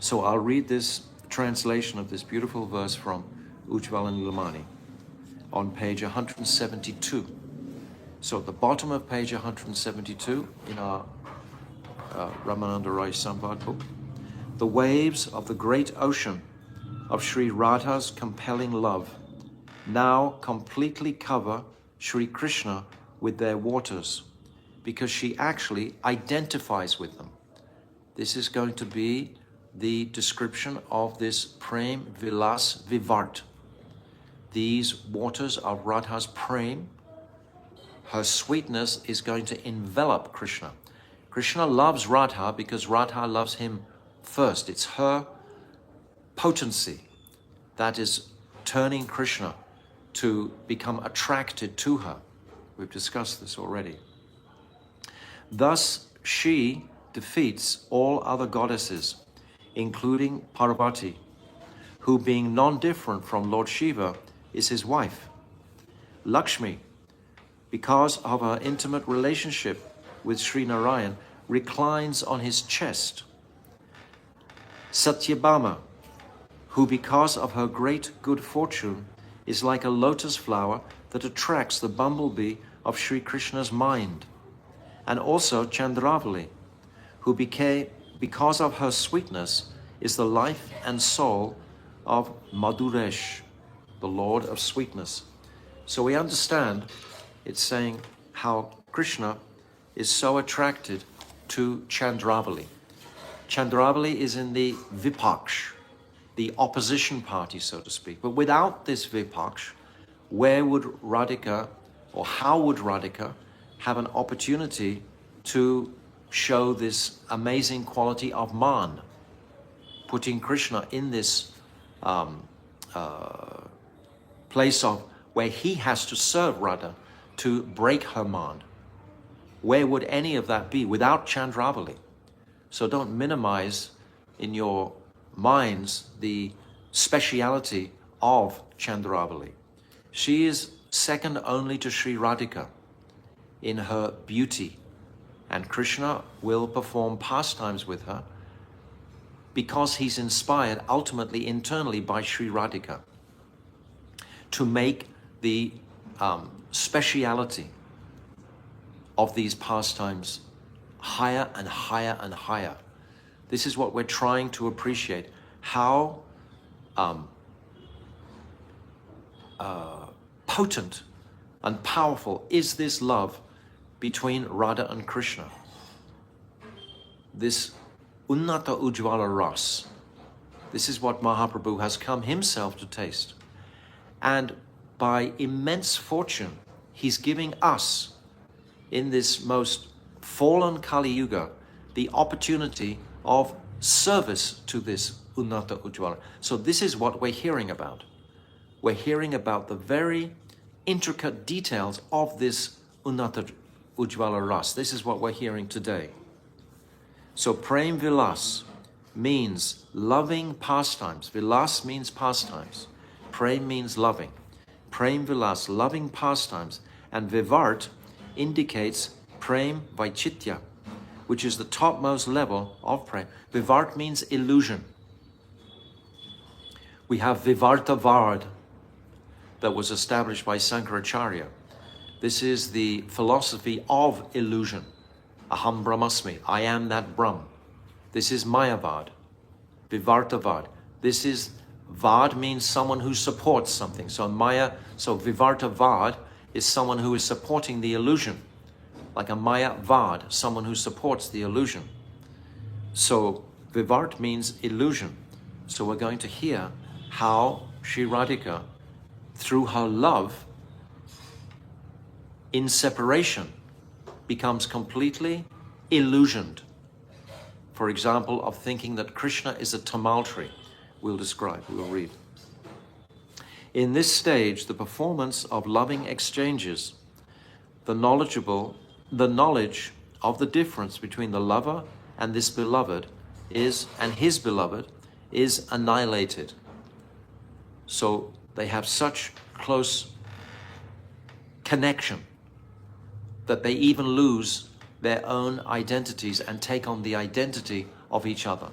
So I'll read this translation of this beautiful verse from Ujjvala Nilamani on page 172. So at the bottom of page 172 in our Ramananda Rai Sambad book, the waves of the great ocean of Sri Radha's compelling love now completely cover Sri Krishna with their waters, because she actually identifies with them. This is going to be the description of this Prem Vilas Vivart. These waters of Radha's Prem, her sweetness is going to envelop Krishna. Krishna loves Radha because Radha loves him first. It's her potency that is turning Krishna to become attracted to her. We've discussed this already. Thus, she defeats all other goddesses, including Parvati, who, being non-different from Lord Shiva, is his wife. Lakshmi, because of her intimate relationship with Sri Narayan, reclines on his chest. Satyabhama, who because of her great good fortune is like a lotus flower that attracts the bumblebee of Sri Krishna's mind. And also Chandravali, who because of her sweetness is the life and soul of Madhuresh, the Lord of sweetness. So we understand it's saying how Krishna is so attracted to Chandravali. Chandravali is in the Vipaksh, the opposition party, so to speak. But without this Vipaksh, where would Radhika, or how would Radhika have an opportunity to show this amazing quality of man, putting Krishna in this place of where he has to serve Radha to break her man? Where would any of that be without Chandravali? So don't minimize in your minds the speciality of Chandravali. She is second only to Sri Radhika in her beauty, and Krishna will perform pastimes with her because he's inspired ultimately internally by Sri Radhika to make the speciality of these pastimes higher and higher and higher. This is what we're trying to appreciate, how potent and powerful is this love between Radha and Krishna. This Unnata Ujjvala Ras. This is what Mahaprabhu has come himself to taste. And by immense fortune, he's giving us, in this most fallen Kali Yuga, the opportunity of service to this Unnata Ujjvala. So this is what we're hearing about. We're hearing about the very intricate details of this Unnata Ujjvala Ras. This is what we're hearing today. So Prem Vilas means loving pastimes. Vilas means pastimes. Prem means loving. Prem Vilas, loving pastimes. And Vivart indicates Prem Vaichitya, which is the topmost level of Prem. Vivart means illusion. We have Vivartavad that was established by Sankaracharya. This is the philosophy of illusion. Aham Brahmasmi, I am that Brahm. This is Mayavad, Vivartavad. This is, Vad means someone who supports something. So Vivartavad is someone who is supporting the illusion. Like a Mayavad, someone who supports the illusion. So Vivart means illusion. So we're going to hear how Sri Radhika, through her love, in separation, becomes completely illusioned. For example, of thinking that Krishna is a tamaltree. We'll read. In this stage, the performance of loving exchanges, the knowledge of the difference between the lover and this beloved and his beloved is annihilated. So they have such close connection that they even lose their own identities and take on the identity of each other.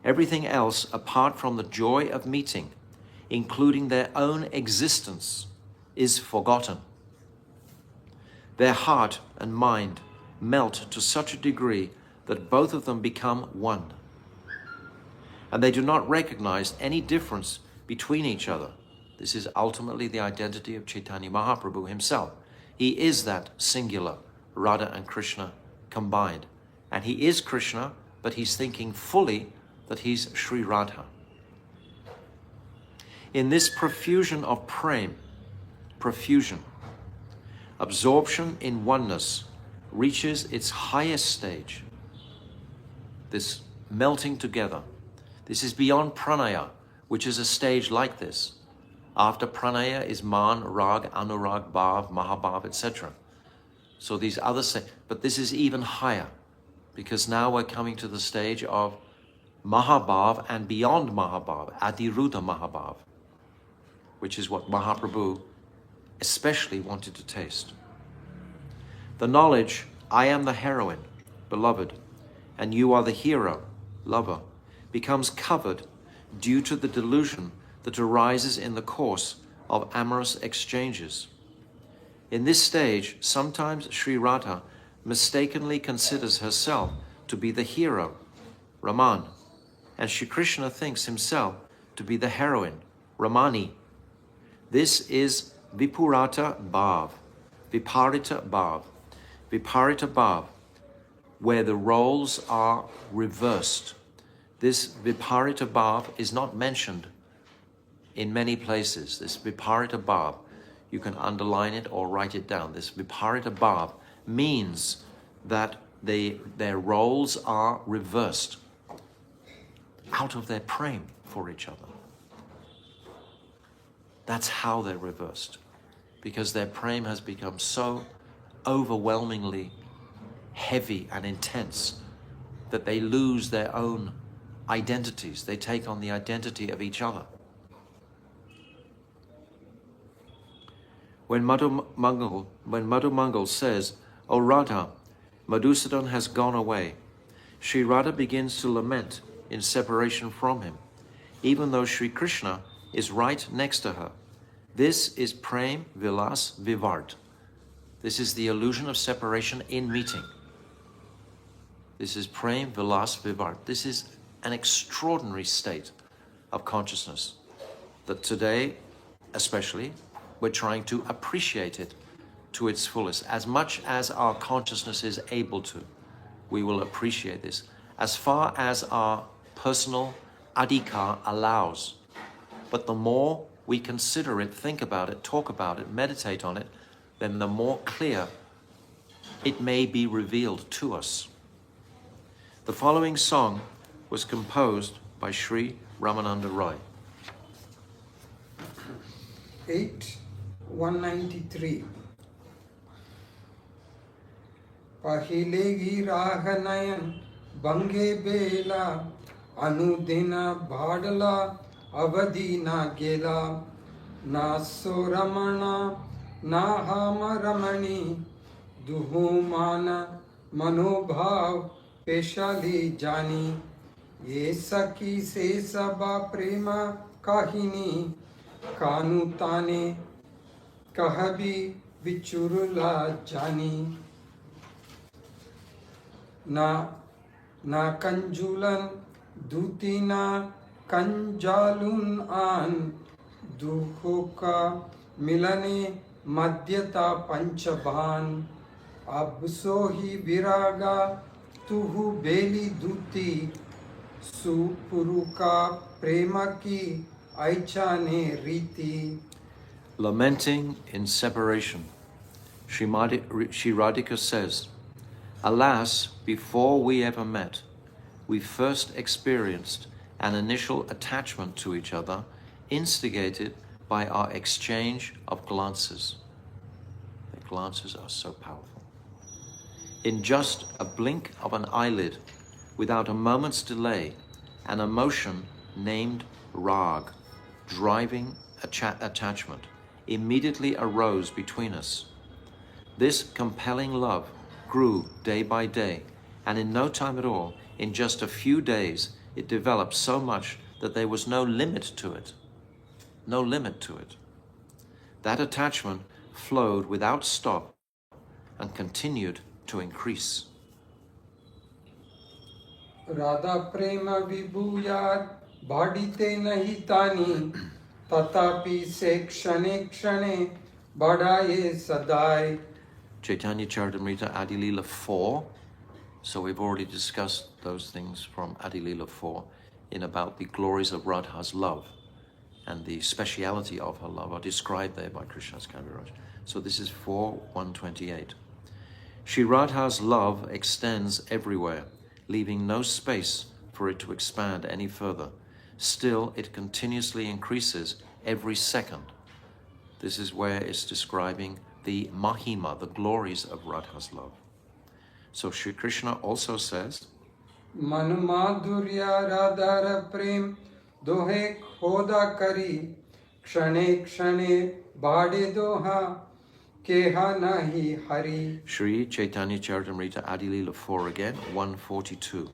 Everything else, apart from the joy of meeting, including their own existence, is forgotten. Their heart and mind melt to such a degree that both of them become one. And they do not recognize any difference between each other. This is ultimately the identity of Chaitanya Mahaprabhu himself. He is that singular Radha and Krishna combined. And he is Krishna, but he's thinking fully that he's Sri Radha. In this profusion of prema, absorption in oneness reaches its highest stage. This melting together. This is beyond pranaya, which is a stage like this. After pranaya is man, rag, anurag, bhav, mahabhav, etc. So these other but this is even higher, because now we're coming to the stage of mahabhav and beyond mahabhav, adiruddha mahabhav, which is what Mahaprabhu especially wanted to taste. The knowledge, I am the heroine, beloved, and you are the hero, lover, becomes covered due to the delusion that arises in the course of amorous exchanges. In this stage, sometimes Sri Radha mistakenly considers herself to be the hero, Raman, and Sri Krishna thinks himself to be the heroine, Ramani. This is Vipurata Bhav, Viparita Bhav, where the roles are reversed. This Viparita Bhav is not mentioned in many places. This Viparita Bhav, you can underline it or write it down. This Viparita Bhav means that their roles are reversed out of their prema for each other. That's how they're reversed, because their prema has become so overwhelmingly heavy and intense that they lose their own identities. They take on the identity of each other. When Madhu Mangal says, "O Radha, Madhusudan has gone away," Sri Radha begins to lament in separation from him, even though Sri Krishna is right next to her. This is Prem Vilas Vivart. This is the illusion of separation in meeting. This is Prem Vilas Vivart. This is an extraordinary state of consciousness that today, especially, we're trying to appreciate it to its fullest. As much as our consciousness is able to, we will appreciate this. As far as our personal adhikar allows. But the more we consider it, think about it, talk about it, meditate on it, then the more clear it may be revealed to us. The following song was composed by Sri Ramananda Roy. 193. Pahile gi rahanayan bange bela anudina bhadala avadhi na gela na soramana na hamaramani duhumana manobhav peshali jani ye saki se saba prema kahini kanu tane kahabi vichurula jani na kanjulan dutina kanjalun an duhoka milane madhyata panchabhan absohi viraga tuhu beli duti supuruka prema ki aichane riti. Lamenting in separation, Shri Radhika says, "Alas, before we ever met, we first experienced an initial attachment to each other, instigated by our exchange of glances." The glances are so powerful. In just a blink of an eyelid, without a moment's delay, an emotion named rag, driving attachment, immediately arose between us. This compelling love grew day by day, and in no time at all, in just a few days, it developed so much that there was no limit to it. No limit to it. That attachment flowed without stop and continued to increase. Radha prema vibhuyat bhadite nahi tani तथापि से क्षणे क्षणे बढ़ाए सदाई. Chaitanya Charitamrita Adilila 4. So we've already discussed those things from Adilila 4 in about the glories of Radha's love and the speciality of her love are described there by Krishna's Kaviraj. So this is 4.128. Shri Radha's love extends everywhere, leaving no space for it to expand any further. Still, it continuously increases every second. This is where it's describing the Mahima, the glories of Radha's love. So Shri Krishna also says, Manu madhurya radhara prem dohe khoda kari kshane kshane bade doha keha nahi hari. Shri Chaitanya Charitamrita Adilila 4 again, 142.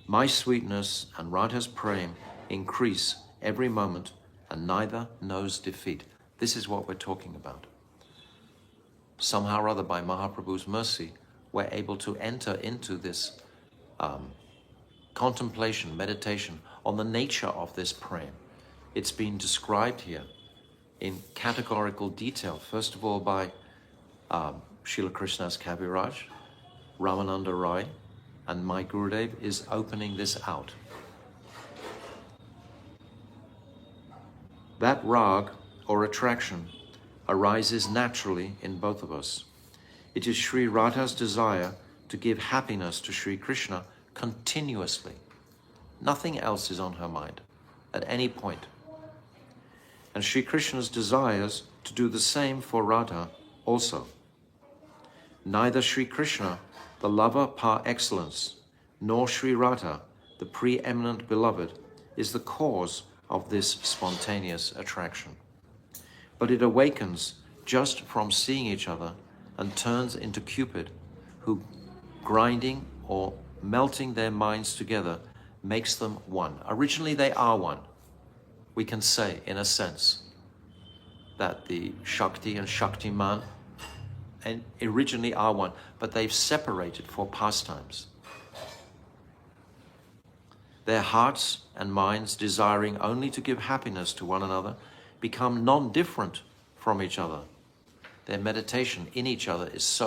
My sweetness and Radha's prem increase every moment and neither knows defeat. This is what we're talking about. Somehow or other, by Mahaprabhu's mercy, we're able to enter into this contemplation, meditation on the nature of this prem. It's been described here in categorical detail, first of all by Srila Krishna's Kaviraj, Ramananda Rai, and my Gurudev is opening this out. That rag, or attraction, arises naturally in both of us. It is Sri Radha's desire to give happiness to Sri Krishna continuously. Nothing else is on her mind at any point. And Sri Krishna's desires to do the same for Radha also. Neither Sri Krishna, the lover par excellence, nor Sri Radha, the preeminent beloved, is the cause of this spontaneous attraction. But it awakens just from seeing each other and turns into Cupid, who, grinding or melting their minds together, makes them one. Originally they are one. We can say, in a sense, that the Shakti and Shaktiman and originally are one, but they've separated for pastimes. Their hearts and minds, desiring only to give happiness to one another, become non-different from each other. Their meditation in each other is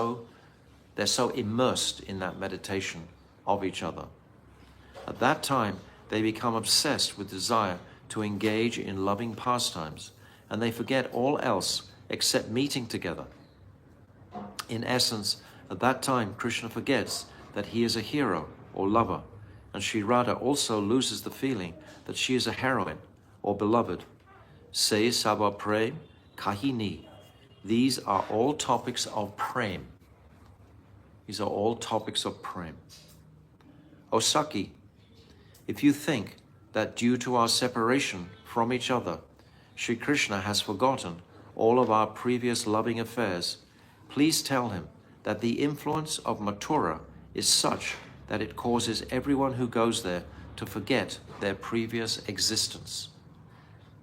they're so immersed in that meditation of each other. At that time, they become obsessed with desire to engage in loving pastimes, and they forget all else except meeting together. In essence, at that time, Krishna forgets that he is a hero or lover, and Sri Radha also loses the feeling that she is a heroine or beloved. Se Saba Prem Kahini. These are all topics of prem. These are all topics of prem. O Saki, if you think that due to our separation from each other, Sri Krishna has forgotten all of our previous loving affairs, please tell him that the influence of Mathura is such that it causes everyone who goes there to forget their previous existence.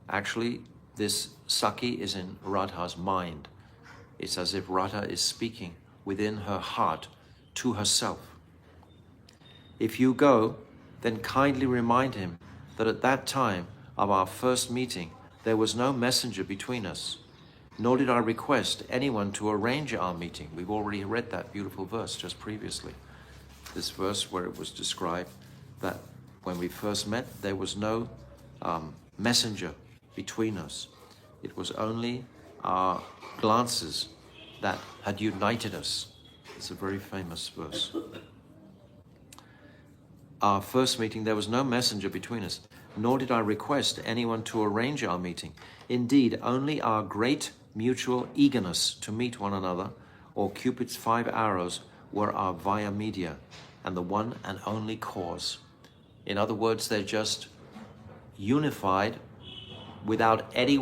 Actually, this Saki is in Radha's mind. It's as if Radha is speaking within her heart to herself. If you go, then kindly remind him that at that time of our first meeting, there was no messenger between us, nor did I request anyone to arrange our meeting. We've already read that beautiful verse just previously. This verse where it was described that when we first met, there was no messenger between us. It was only our glances that had united us. It's a very famous verse. Our first meeting, there was no messenger between us, nor did I request anyone to arrange our meeting. Indeed, only our great mutual eagerness to meet one another, or Cupid's 5 arrows, were our via media and the one and only cause. In other words, they're just unified without any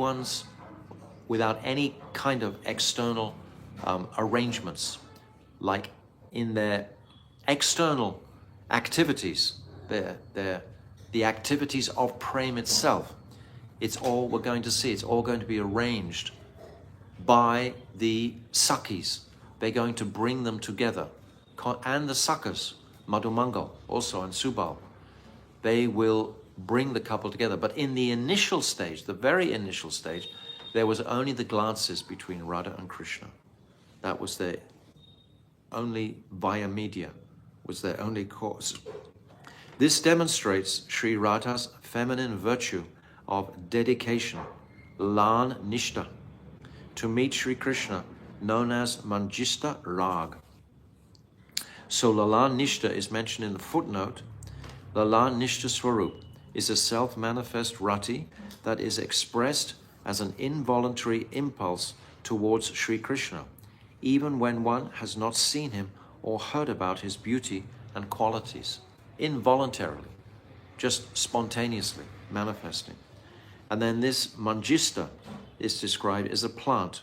kind of external arrangements. Like in their external activities, the activities of Prem itself, it's all we're going to see, it's all going to be arranged by the Sakis. They're going to bring them together. And the Sakas, Madhumangal also and Subal, they will bring the couple together. But in the initial stage, the very initial stage, there was only the glances between Radha and Krishna. That was their only via media, was their only cause. This demonstrates Sri Radha's feminine virtue of dedication, Lan Nishta, to meet Sri Krishna, known as Manjista Rag. So Lalan Nishta is mentioned in the footnote. Lalan Nishta Swarup is a self-manifest rati that is expressed as an involuntary impulse towards Sri Krishna, even when one has not seen him or heard about his beauty and qualities. Involuntarily, just spontaneously manifesting. And then this Manjista is described as a plant,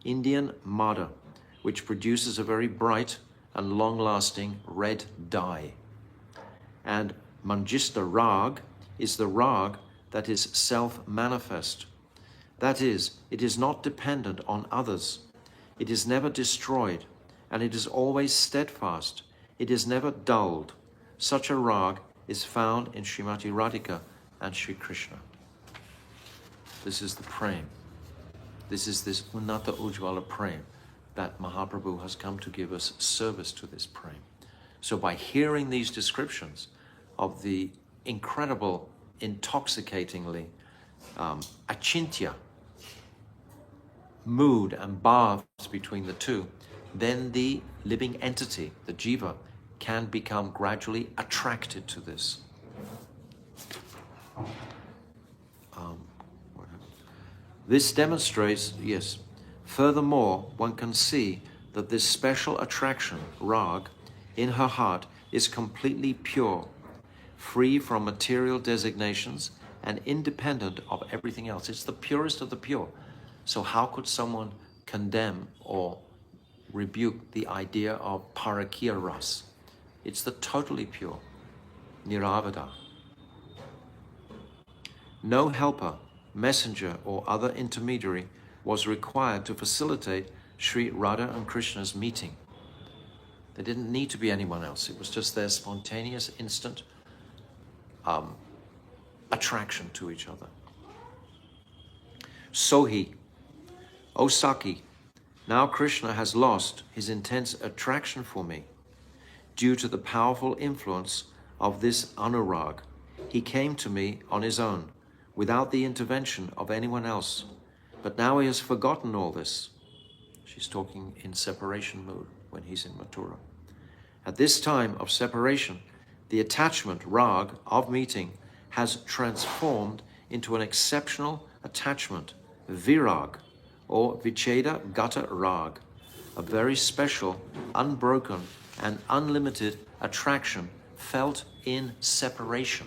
Indian madder, which produces a very bright and long-lasting red dye. And Manjista Rag is the rag that is self-manifest. That is, it is not dependent on others. It is never destroyed, and it is always steadfast. It is never dulled. Such a rag is found in Srimati Radhika and Sri Krishna. This is the Prem. This is this Unnata Ujjvala Prem that Mahaprabhu has come to give us service to this Prem. So by hearing these descriptions of the incredible, intoxicatingly achintya mood and bhavs between the two, then the living entity, the jiva, can become gradually attracted to this. This demonstrates, yes, furthermore, one can see that this special attraction, rag, in her heart is completely pure, free from material designations and independent of everything else. It's the purest of the pure. So how could someone condemn or rebuke the idea of parakya ras? It's the totally pure, niravada. No helper, messenger, or other intermediary was required to facilitate Sri Radha and Krishna's meeting. There didn't need to be anyone else. It was just their spontaneous, instant attraction to each other. Sohi, O Saki, now Krishna has lost his intense attraction for me. Due to the powerful influence of this anurag, he came to me on his own, without the intervention of anyone else. But now he has forgotten all this. She's talking in separation mood when he's in Mathura. At this time of separation, the attachment, rag, of meeting has transformed into an exceptional attachment, virag, or vicheda gata rag, a very special, unbroken, and unlimited attraction felt in separation.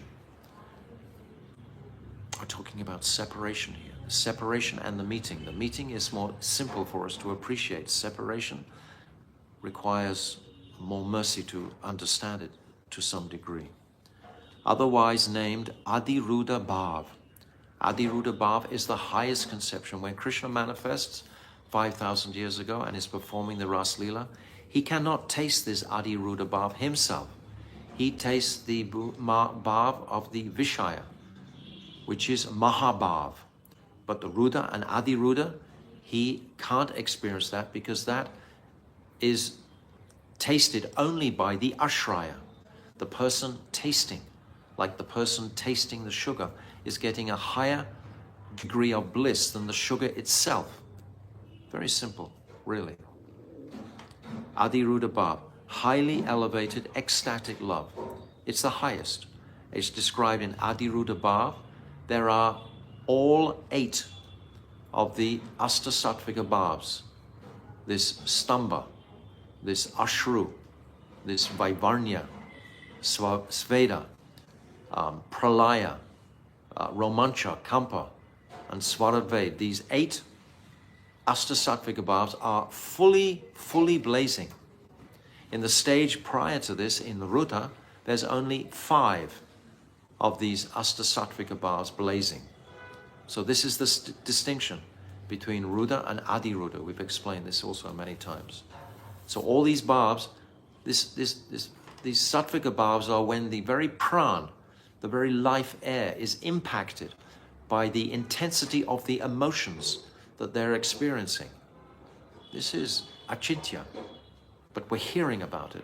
We're talking about separation here. The separation and the meeting. The meeting is more simple for us to appreciate. Separation requires more mercy to understand it to some degree. Otherwise named Adiruddha Bhav. Adiruddha Bhav is the highest conception. When Krishna manifests 5,000 years ago and is performing the Ras Leela, he cannot taste this Adiruddha Bhav himself. He tastes the Bhav of the Vishaya, which is Mahabhav. But the Ruddha and Adiruddha, he can't experience that because that is tasted only by the Ashraya. The person tasting, like the person tasting the sugar, is getting a higher degree of bliss than the sugar itself. Very simple, really. Adiruddha Bhav, highly elevated, ecstatic love. It's the highest. It's described in Adiruddha Bhav. There are all 8 of the Astasatvika Bhavs. This Stamba, this Ashru, this Vaivarnya, Sveda, Pralaya, Romancha, Kampa, and Svaradved. These 8 Astasatvika Bhavs are fully blazing. In the stage prior to this, in the Ruddha, there's only 5 of these Astasatvika Bhavs blazing. So this is the distinction between Ruddha and Adiruddha. We've explained this also many times. So all these bhavs, these Sattvika bhavs are when the very pran, the very life air is impacted by the intensity of the emotions that they're experiencing. This is achintya, but we're hearing about it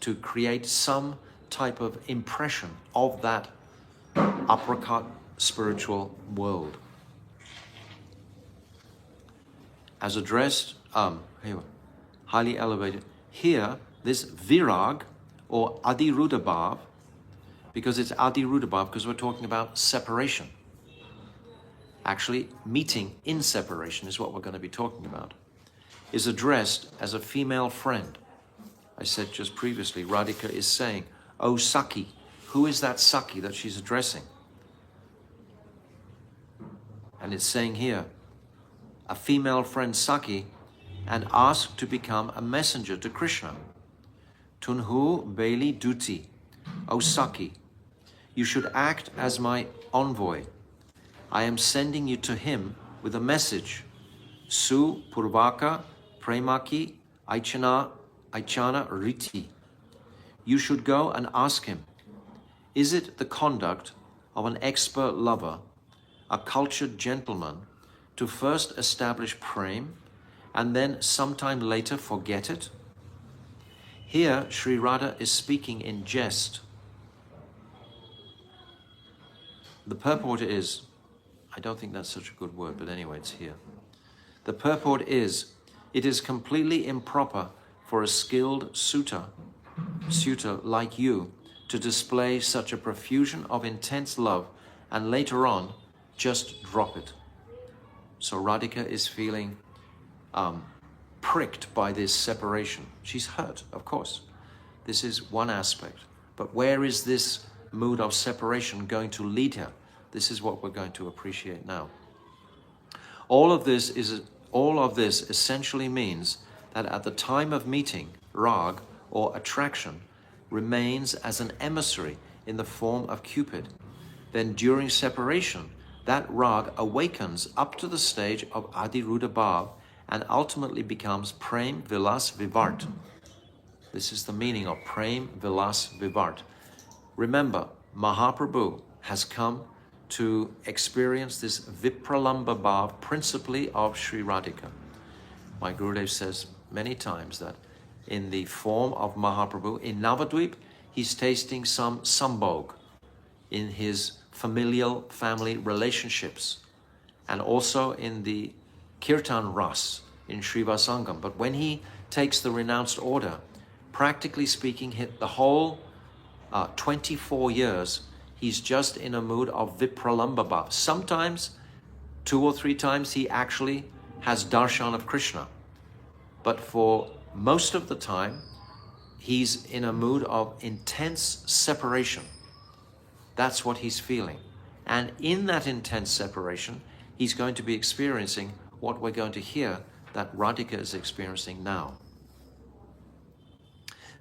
to create some type of impression of that apricot spiritual world. As addressed, highly elevated. Here, this virag, or adhirudabhav, because it's adhirudabhav, because we're talking about separation. Actually, meeting in separation is what we're going to be talking about, is addressed as a female friend. I said just previously, Radhika is saying, "Oh Saki," who is that Saki that she's addressing? And it's saying here, a female friend Saki, and asked to become a messenger to Krishna. Tunhu Beli Duti, O Saki, you should act as my envoy. I am sending you to him with a message. Su Purvaka Premaki Aichana Riti. You should go and ask him, is it the conduct of an expert lover, a cultured gentleman, to first establish prem and then sometime later forget it? Here, Sri Radha is speaking in jest. The purport is, I don't think that's such a good word, but anyway, it's here. The purport is, it is completely improper for a skilled suitor like you to display such a profusion of intense love and later on just drop it. So Radhika is feeling pricked by this separation. She's hurt, of course. This is one aspect. But where is this mood of separation going to lead her? This is what we're going to appreciate now. All of this essentially means that at the time of meeting, rag, or attraction, remains as an emissary in the form of Cupid. Then during separation, that rag awakens up to the stage of adhirudabhav and ultimately becomes Prem Vilas Vivart. This is the meaning of Prem Vilas Vivart. Remember, Mahaprabhu has come to experience this Vipralamba Bhav principally of Sri Radhika. My Gurudev says many times that in the form of Mahaprabhu, in Navadvip, he's tasting some sambhog in his familial family relationships, and also in the Kirtan Ras in Srivasangam. But when he takes the renounced order, practically speaking, the whole 24 years, he's just in a mood of Vipralamba Bhav. Sometimes, 2 or 3 times, he actually has darshan of Krishna. But for most of the time, he's in a mood of intense separation. That's what he's feeling. And in that intense separation, he's going to be experiencing what we're going to hear that Radhika is experiencing now.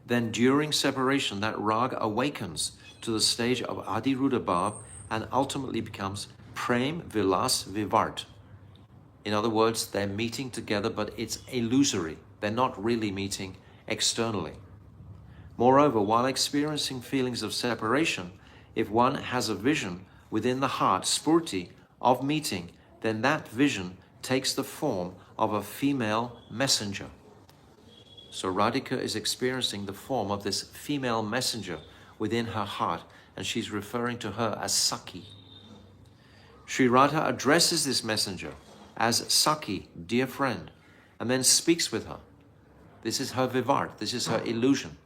Then during separation, that rag awakens to the stage of adhirudabhav and ultimately becomes Prem Vilas Vivart. In other words, they're meeting together, but it's illusory. They're not really meeting externally. Moreover, while experiencing feelings of separation, if one has a vision within the heart, spurti, of meeting, then that vision takes the form of a female messenger. So Radhika is experiencing the form of this female messenger within her heart, and she's referring to her as Saki. Sri Radha addresses this messenger as Saki, dear friend, and then speaks with her. This is her vivart, this is her illusion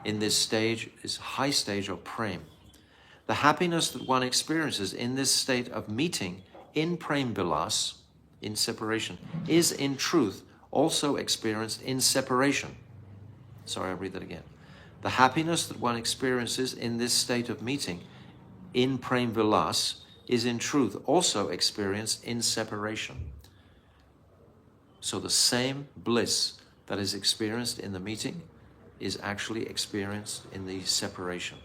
in this stage, this high stage of prem. The happiness that one experiences in this state of meeting in Prem Vilas, in separation, is in truth also experienced in separation. Sorry, I'll read that again. The happiness that one experiences in this state of meeting in Prem Vilas is in truth also experienced in separation. So the same bliss that is experienced in the meeting is actually experienced in the separation.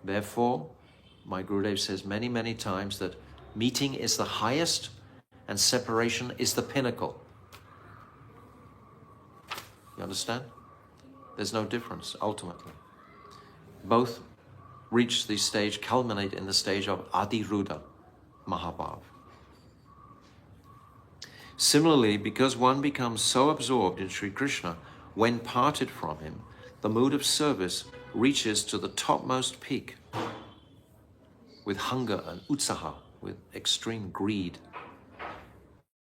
Therefore, my Gurudev says many, many times that meeting is the highest and separation is the pinnacle. You understand? There's no difference, ultimately. Both reach the stage, culminate in the stage of Adiruddha Mahabhav. Similarly, because one becomes so absorbed in Sri Krishna when parted from him, the mood of service reaches to the topmost peak with hunger and utsaha, with extreme greed.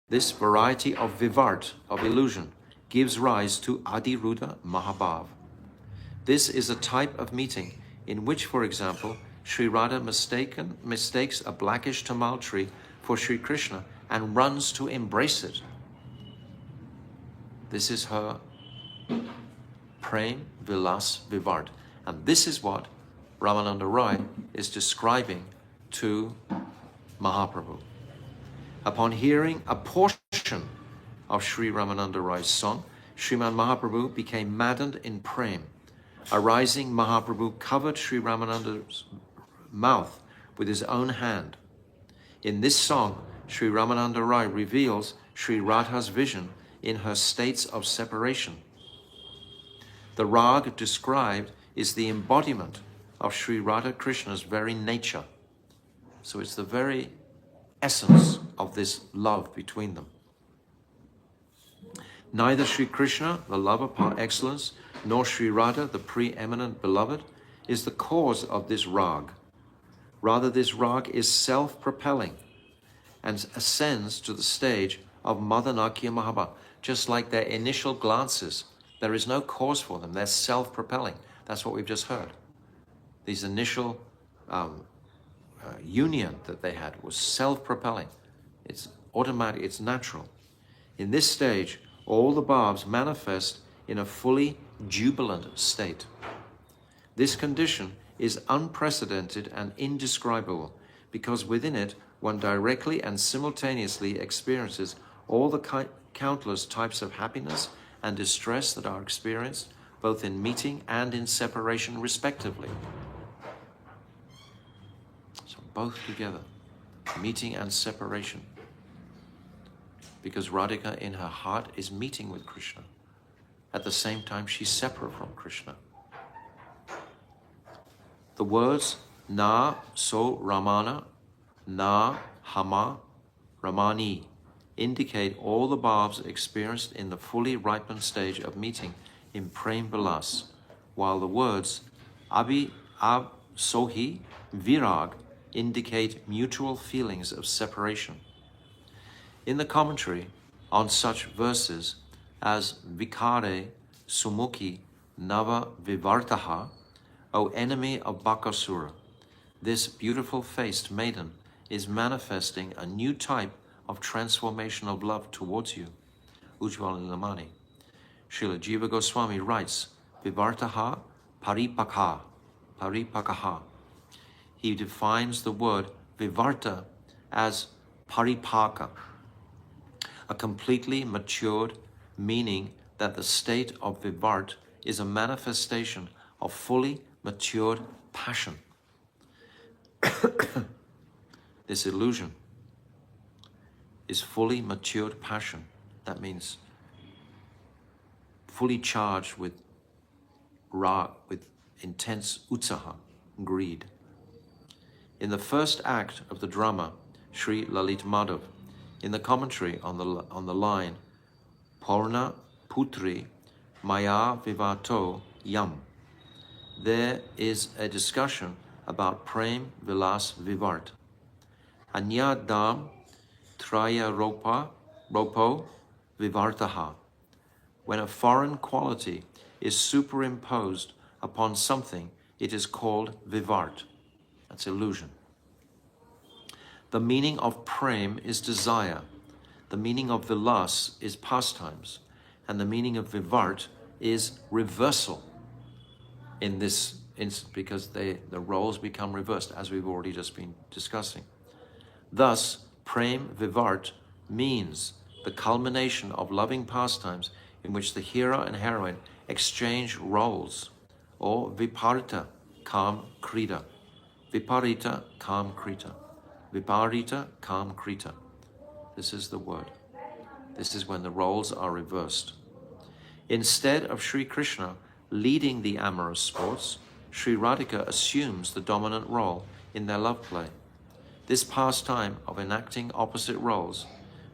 This variety of vivart, of illusion, gives rise to Adiruddha Mahabhav. This is a type of meeting in which, for example, Sri Radha mistakes a blackish tamal tree for Sri Krishna and runs to embrace it. This is her Prem, Vilas, Vivart. And this is what Ramananda Rai is describing to Mahaprabhu. Upon hearing a portion of Sri Ramananda Rai's song, Sriman Mahaprabhu became maddened in Prem. Arising, Mahaprabhu covered Sri Ramananda's mouth with his own hand. In this song, Sri Ramananda Rai reveals Sri Radha's vision in her states of separation. The rag described is the embodiment of Sri Radha Krishna's very nature. So it's the very essence of this love between them. Neither Sri Krishna, the lover par excellence, nor Sri Radha, the preeminent beloved, is the cause of this rag. Rather, this rag is self-propelling and ascends to the stage of Madanakya Mahabhav. Just like their initial glances, there is no cause for them. They're self-propelling. That's what we've just heard. These initial union that they had was self-propelling. It's automatic, it's natural. In this stage, all the bhavs manifest in a fully jubilant state. This condition is unprecedented and indescribable because within it, one directly and simultaneously experiences all the countless types of happiness and distress that are experienced both in meeting and in separation respectively. So both together, meeting and separation. Because Radhika in her heart is meeting with Krishna. At the same time, she's separate from Krishna. The words na so Ramana, na hama Ramani indicate all the bhavs experienced in the fully ripened stage of meeting in Prem Vilas, while the words Abhi Ab Sohi Virag indicate mutual feelings of separation. In the commentary on such verses as Vikare Sumukhi Nava Vivartaha, O enemy of Bakasura, this beautiful-faced maiden is manifesting a new type of transformation of love towards you. Ujjwal Nilamani. Srila Jiva Goswami writes, Vivartaha Paripakaha. He defines the word Vivarta as Paripaka, a completely matured, meaning that the state of Vivart is a manifestation of fully matured passion. This illusion is fully matured passion. That means fully charged with rag, with intense utsaha, greed. In the first act of the drama, Sri Lalit Madhav, in the commentary on the line, Purna Putri Maya Vivato Yam, there is a discussion about Prem Vilas Vivart. Anya Dam Traya Ropo Vivartaha. When a foreign quality is superimposed upon something, it is called Vivart. That's illusion. The meaning of Prem is desire. The meaning of Vilas is pastimes. And the meaning of Vivart is reversal in this instant, because the roles become reversed, as we've already just been discussing. Thus, Prem Vivart means the culmination of loving pastimes in which the hero and heroine exchange roles, or Viparita Kam Krita. Viparita Kam Krita. Viparita Kam Krita. This is the word. This is when the roles are reversed. Instead of Sri Krishna leading the amorous sports, Sri Radhika assumes the dominant role in their love play. This pastime of enacting opposite roles,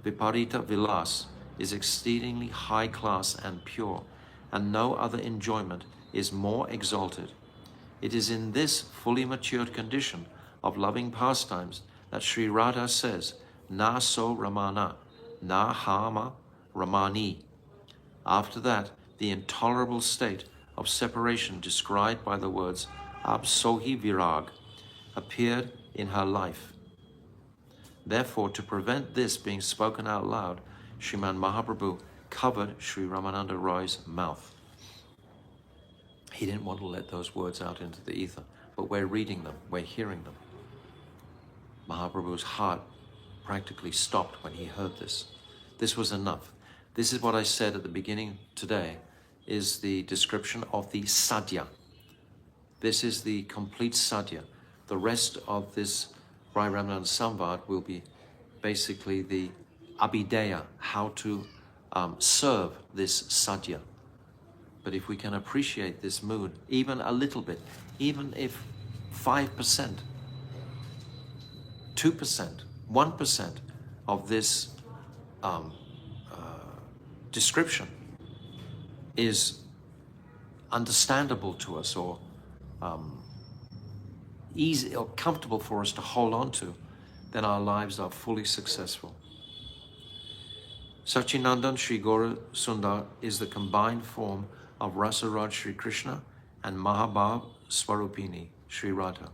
Viparita Vilas, is exceedingly high class and pure, and no other enjoyment is more exalted. It is in this fully matured condition of loving pastimes that Sri Radha says, Na so Ramana, na hama Ramani. After that, the intolerable state of separation described by the words Absohi Virag appeared in her life. Therefore, to prevent this being spoken out loud, Sriman Mahaprabhu covered Sri Ramananda Roy's mouth. He didn't want to let those words out into the ether, but we're reading them, we're hearing them. Mahaprabhu's heart practically stopped when he heard this. This was enough. This is what I said at the beginning today, is the description of the sadhya. This is the complete sadhya. The rest of this Rai Ramananda Samvad will be basically the abhideya, how to serve this sadhya. But if we can appreciate this mood, even a little bit, even if 5%, 2%, 1% of this description is understandable to us, or easy or comfortable for us to hold on to, then our lives are fully successful. Sachinandan Sri Gaura Sundar is the combined form of Rasaraj Sri Krishna and Mahabhav Swarupini Sri Radha.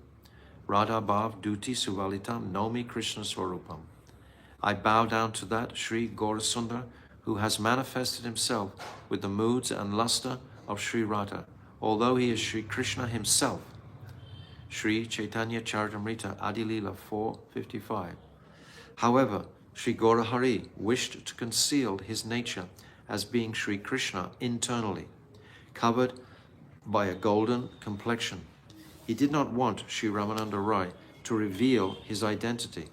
Radha Bhav Duti Suvalitam Nomi Krishna Swarupam. I bow down to that Sri Gaura Sundar who has manifested himself with the moods and luster of Sri Radha, although he is Sri Krishna himself. Sri Chaitanya Charitamrita Adilila 4:55. However, Sri Gaurahari wished to conceal his nature as being Sri Krishna internally, covered by a golden complexion. He did not want Sri Ramananda Roy to reveal his identity,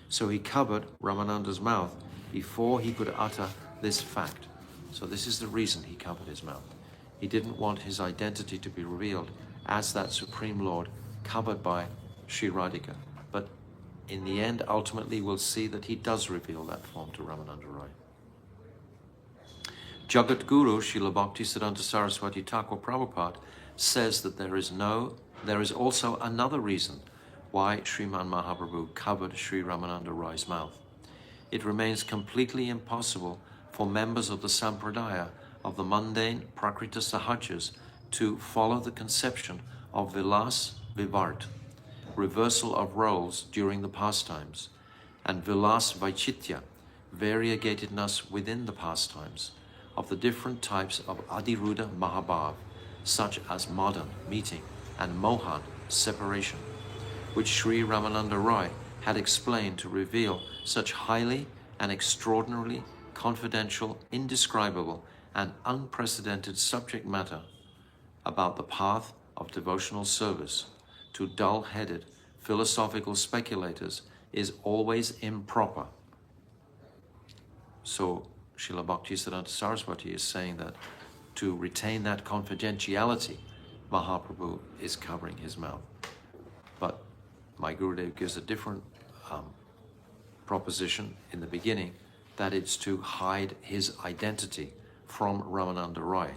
so he covered Ramananda's mouth before he could utter this fact. So this is the reason he covered his mouth. He didn't want his identity to be revealed as that Supreme Lord covered by Sri Radhika. But in the end, ultimately, we'll see that he does reveal that form to Ramananda Roy. Jagat Guru Srila Bhaktisiddhanta Saraswati Thakur Prabhupada says that there is also another reason why Sriman Mahaprabhu covered Sri Ramananda Roy's mouth. It remains completely impossible for members of the Sampradaya of the mundane Prakrita Sahajas to follow the conception of Vilas Vivart, reversal of roles during the pastimes, and Vilas Vaichitya, variegatedness within the pastimes, of the different types of Adiruddha Mahabhav, such as modern, meeting, and Mohan, separation, which Sri Ramananda Roy had explained to reveal such highly and extraordinarily confidential, indescribable, and unprecedented subject matter about the path of devotional service to dull-headed philosophical speculators is always improper. So Srila Bhaktisiddhanta Saraswati is saying that to retain that confidentiality, Mahaprabhu is covering his mouth. But my Gurudev gives a different proposition in the beginning, that it's to hide his identity from Ramananda Roy.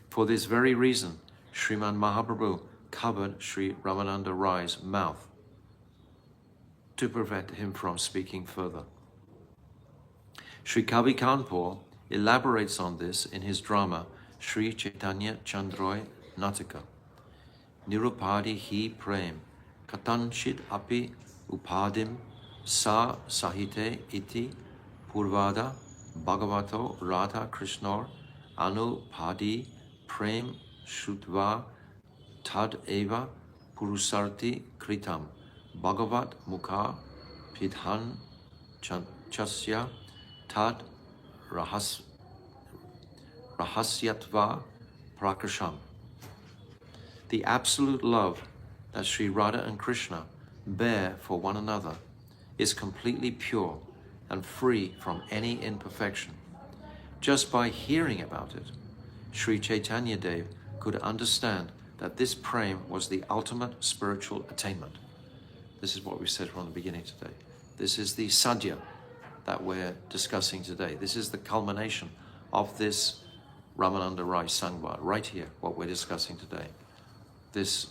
For this very reason, Sriman Mahaprabhu covered Sri Ramananda Roy's mouth to prevent him from speaking further. Sri Kavi Kanpur elaborates on this in his drama Sri Chaitanya Chandroy Natika. Nirupadi hi prem, katanchid api upadim sa sahite iti purvada bhagavato radha krishnor anupadi prem shutva tad eva purusarti kritam bhagavat mukha pidhan chasya tad rahasyatva prakasham. The absolute love that Sri Radha and Krishna bear for one another is completely pure and free from any imperfection. Just by hearing about it, Sri Chaitanya Dev could understand that this Prem was the ultimate spiritual attainment. This is what we said from the beginning today. This is the sadhya that we're discussing today. This is the culmination of this Ramananda Rai Sangha, right here, what we're discussing today. This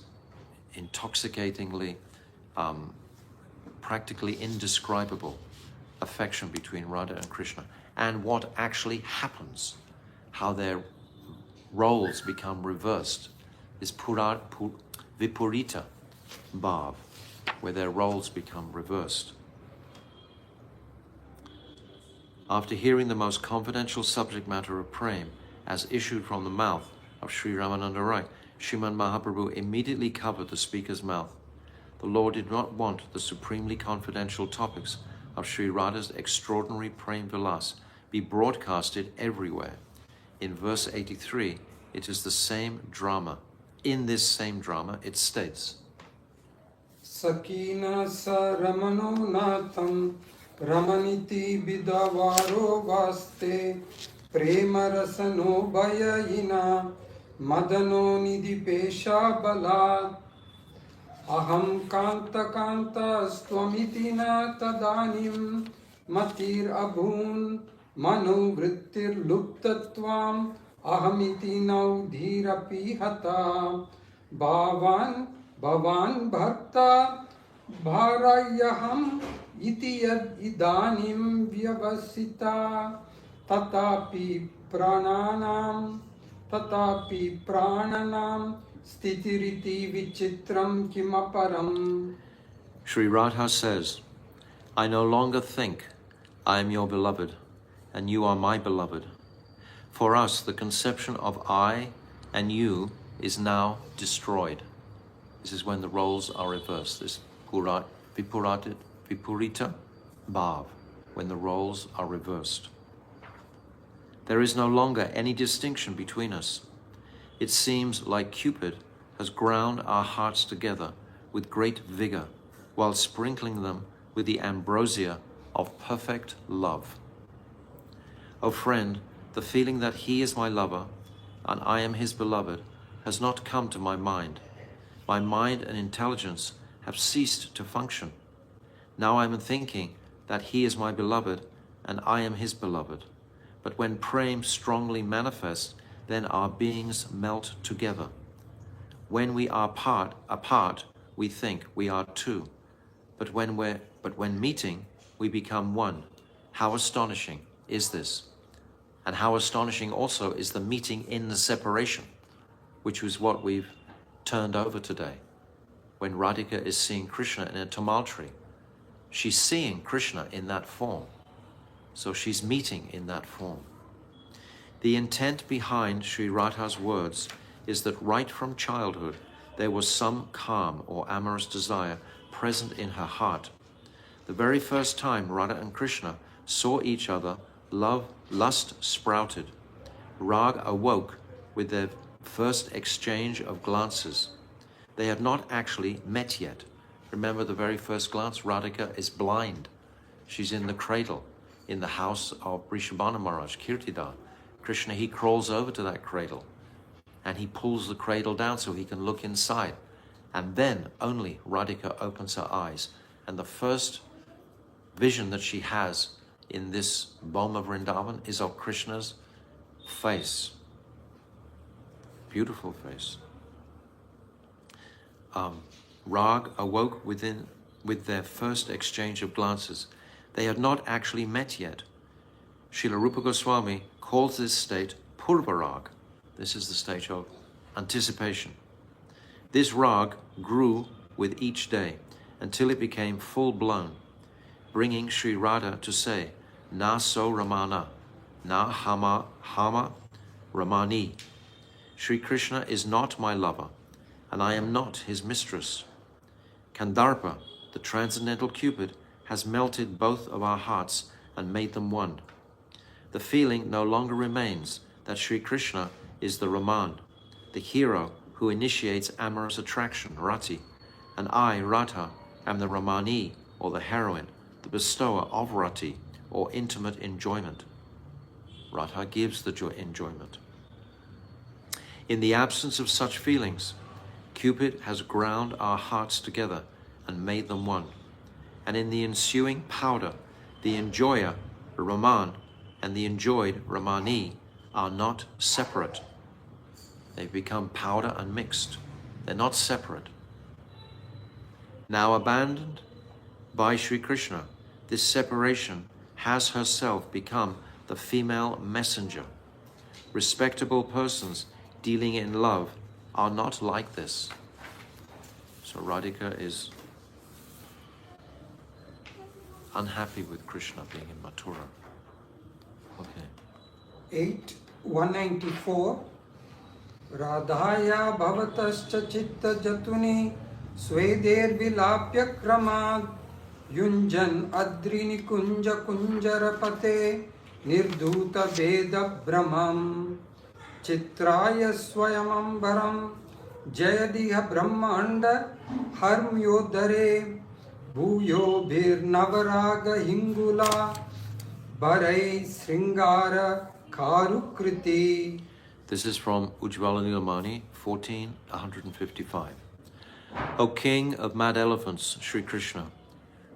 intoxicatingly, practically indescribable affection between Radha and Krishna, and what actually happens, how their roles become reversed, is Vipurita Bhav, where their roles become reversed. After hearing the most confidential subject matter of Prem as issued from the mouth of Sri Ramananda Rai, Sriman Mahaprabhu immediately covered the speaker's mouth. The Lord did not want the supremely confidential topics of Sri Radha's extraordinary Prem Vilas be broadcasted everywhere. In verse 83, it is the same drama. In this same drama, it states, Sakina sa ramano natham ramaniti bidavaro vaste prema rasano bhayayina madano nidhi pesha bala aham kanta kanta swamiti na tadanim matir abhun mano vrittir luptatvam ahamiti nau dhirapi hata bhavan Bhavan bhakta bharayaham iti yad idanim vyavasita tatapi prananam stitiriti vichitram kimaparam. Sri Radha says, I no longer think I am your beloved and you are my beloved. For us, the conception of I and you is now destroyed. This is when the roles are reversed, this Vipurita Bhav, when the roles are reversed. There is no longer any distinction between us. It seems like Cupid has ground our hearts together with great vigor, while sprinkling them with the ambrosia of perfect love. O friend, the feeling that he is my lover and I am his beloved has not come to my mind. My mind and intelligence have ceased to function. Now I am thinking that he is my beloved and I am his beloved. But when Prem strongly manifests, then our beings melt together. When we are apart, we think we are two. But when meeting, we become one. How astonishing is this? And how astonishing also is the meeting in the separation, which is what we've turned over today. When Radhika is seeing Krishna in a tumultuary, she's seeing Krishna in that form. So she's meeting in that form. The intent behind Sri Radha's words is that right from childhood, there was some calm or amorous desire present in her heart. The very first time Radha and Krishna saw each other, lust sprouted. Rag awoke with their first exchange of glances. They had not actually met yet. Remember the very first glance, Radhika is blind. She's in the cradle, in the house of Vrishabhana Maharaj, Kirtidar. Krishna, he crawls over to that cradle and he pulls the cradle down so he can look inside. And then only Radhika opens her eyes. And the first vision that she has in this Boma Vrindavan is of Krishna's face. Beautiful face. Rag awoke with their first exchange of glances. They had not actually met yet. Srila Rupa Goswami calls this state Purva Rag. This is the stage of anticipation. This rag grew with each day until it became full-blown, bringing Sri Radha to say, Na so Ramana, na hama Ramani. Sri Krishna is not my lover, and I am not his mistress. Kandarpa, the transcendental Cupid, has melted both of our hearts and made them one. The feeling no longer remains that Sri Krishna is the Raman, the hero who initiates amorous attraction, Rati, and I, Radha, am the Ramani, or the heroine, the bestower of Rati, or intimate enjoyment. Radha gives the enjoyment. In the absence of such feelings, Cupid has ground our hearts together and made them one. And in the ensuing powder, the enjoyer, Raman, and the enjoyed, Ramani, are not separate. They've become powder and mixed. They're not separate. Now abandoned by Sri Krishna, this separation has herself become the female messenger. Respectable persons dealing in love are not like this. So Radhika is unhappy with Krishna being in Mathura. Okay. 8.194 Radhaya bhavatascha chitta jatuni swedir vilapya kramad yunjan adrini kunja kunjarapate nirduta veda brahmam chitraya swayamambaram jayadiha brahmanda harmyodare bhuyo bir navaraga hingula barai sringara karukriti. This is from Ujjvala Nilamani, 14:155. O King of mad elephants, Sri Krishna,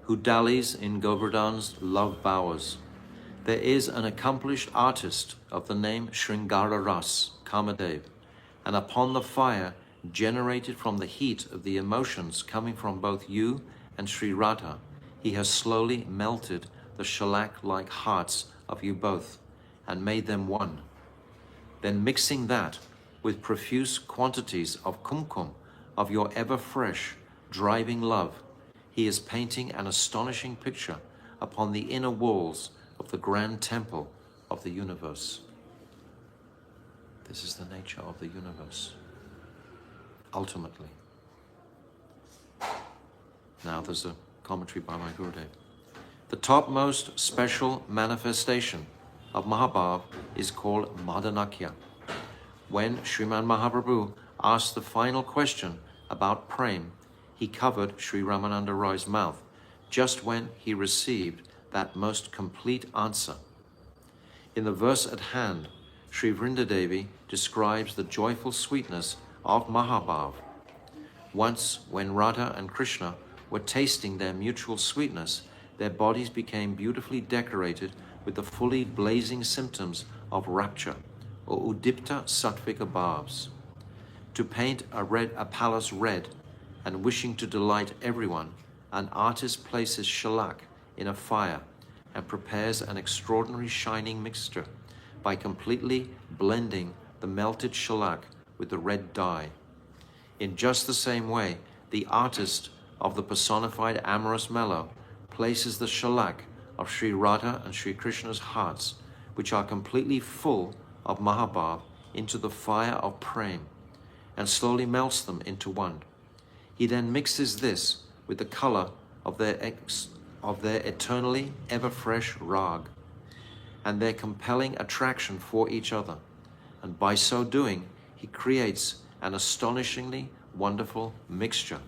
who dallies in Govardhan's love bowers, there is an accomplished artist of the name Sringara Ras, Kamadev, and upon the fire generated from the heat of the emotions coming from both you and Sri Radha, he has slowly melted the shellac-like hearts of you both and made them one. Then mixing that with profuse quantities of kumkum of your ever-fresh, driving love, he is painting an astonishing picture upon the inner walls of the grand temple of the universe. This is the nature of the universe, ultimately. Now there's a commentary by my Gurudev. The topmost special manifestation of Mahabhav is called Madhanakya. When Sriman Mahaprabhu asked the final question about Prem, he covered Sri Ramananda Roy's mouth just when he received that most complete answer. In the verse at hand, Sri Vrindadevi describes the joyful sweetness of Mahabhav. Once, when Radha and Krishna were tasting their mutual sweetness, their bodies became beautifully decorated with the fully blazing symptoms of rapture, or udipta sattvika bhavs. To paint a palace red and wishing to delight everyone, an artist places shellac in a fire and prepares an extraordinary shining mixture by completely blending the melted shellac with the red dye. In just the same way, the artist of the personified amorous mellow places the shellac of Sri Radha and Sri Krishna's hearts, which are completely full of Mahabhav, into the fire of Prem, and slowly melts them into one. He then mixes this with the color of their eternally ever-fresh rag, and their compelling attraction for each other, and by so doing, he creates an astonishingly wonderful mixture.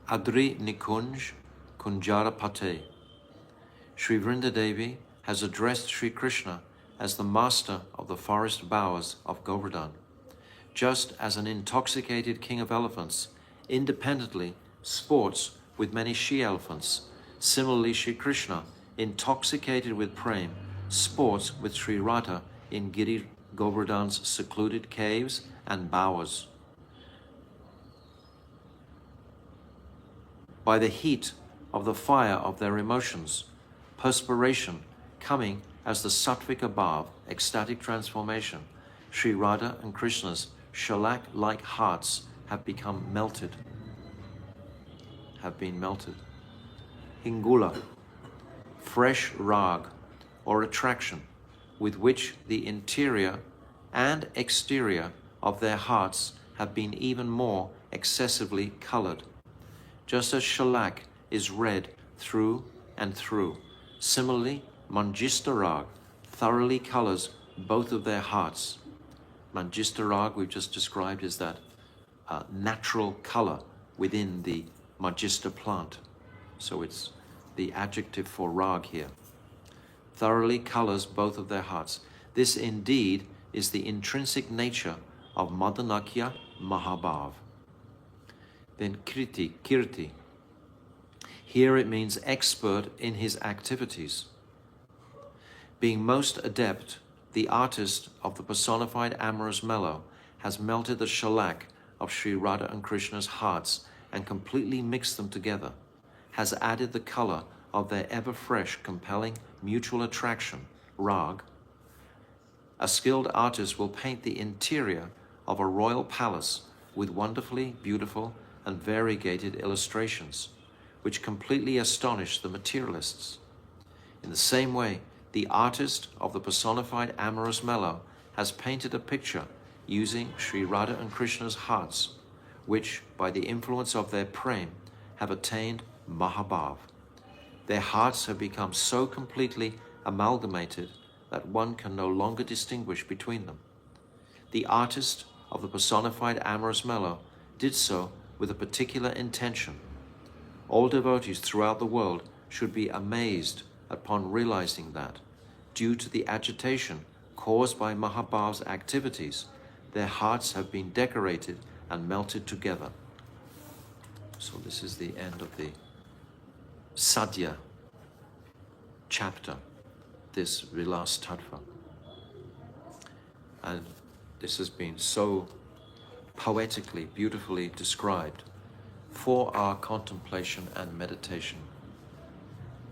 Adri Nikunj Kunjara Pate. Sri Vrindadevi has addressed Sri Krishna as the master of the forest bowers of Govardhan. Just as an intoxicated king of elephants independently sports with many she-elephants, similarly Sri Krishna, intoxicated with Prem, sports with Sri Radha in Giri Govardhan's secluded caves and bowers. By the heat of the fire of their emotions, perspiration coming as the sattvika bhav, ecstatic transformation, Sri Radha and Krishna's shellac-like hearts have been melted. Hingula, fresh rag or attraction, with which the interior and exterior of their hearts have been even more excessively colored. Just as shellac is red through and through, similarly Manjista rag thoroughly colors both of their hearts. Manjista rag, we've just described, is that natural color within the Manjista plant. So it's the adjective for rag here. Thoroughly colors both of their hearts. This indeed is the intrinsic nature of Madanakya Mahabhav. Then Kirti. Here it means expert in his activities. Being most adept, the artist of the personified amorous mellow has melted the shellac of Sri Radha and Krishna's hearts and completely mixed them together, has added the color of their ever-fresh, compelling mutual attraction, rag. A skilled artist will paint the interior of a royal palace with wonderfully beautiful and variegated illustrations, which completely astonish the materialists. In the same way, the artist of the personified amorous mellow has painted a picture using Sri Radha and Krishna's hearts, which, by the influence of their prem, have attained Mahabhav. Their hearts have become so completely amalgamated that one can no longer distinguish between them. The artist of the personified amorous mellow did so with a particular intention. All devotees throughout the world should be amazed upon realizing that, due to the agitation caused by Mahabhav's activities, their hearts have been decorated and melted together. So this is the end of the Sadhya chapter, this Vilasa Tattva. And this has been so poetically, beautifully described for our contemplation and meditation.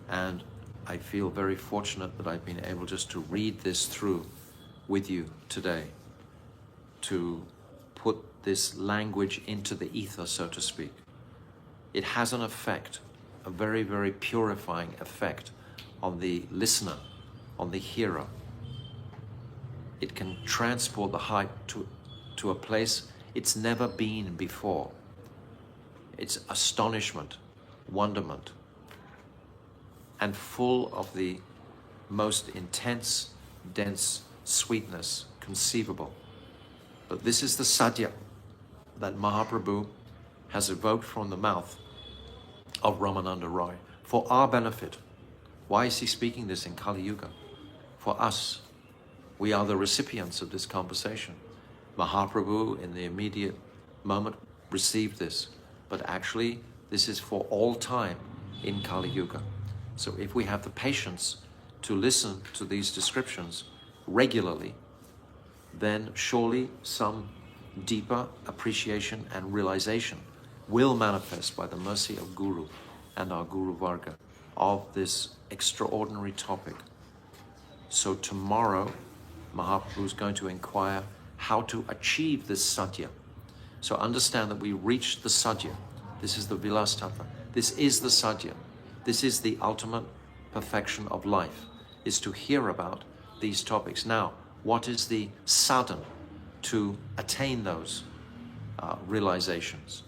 And I feel very fortunate that I've been able just to read this through with you today, to put this language into the ether, so to speak. It has an effect, a very, very purifying effect on the listener, on the hearer. It can transport the heart to a place it's never been before. It's astonishment, wonderment, and full of the most intense, dense sweetness conceivable. But this is the sadhya that Mahaprabhu has evoked from the mouth of Ramananda Roy for our benefit. Why is he speaking this in Kali Yuga? For us. We are the recipients of this conversation. Mahaprabhu, in the immediate moment, received this. But actually, this is for all time in Kali Yuga. So if we have the patience to listen to these descriptions regularly, then surely some deeper appreciation and realization will manifest by the mercy of Guru and our Guru Varga of this extraordinary topic. So tomorrow, Mahaprabhu is going to inquire how to achieve this sadhya. So understand that we reached the sadhya. This is the Vilasa Tattva. This is the sadhya. This is the ultimate perfection of life, is to hear about these topics. Now, what is the sadhana to attain those realizations?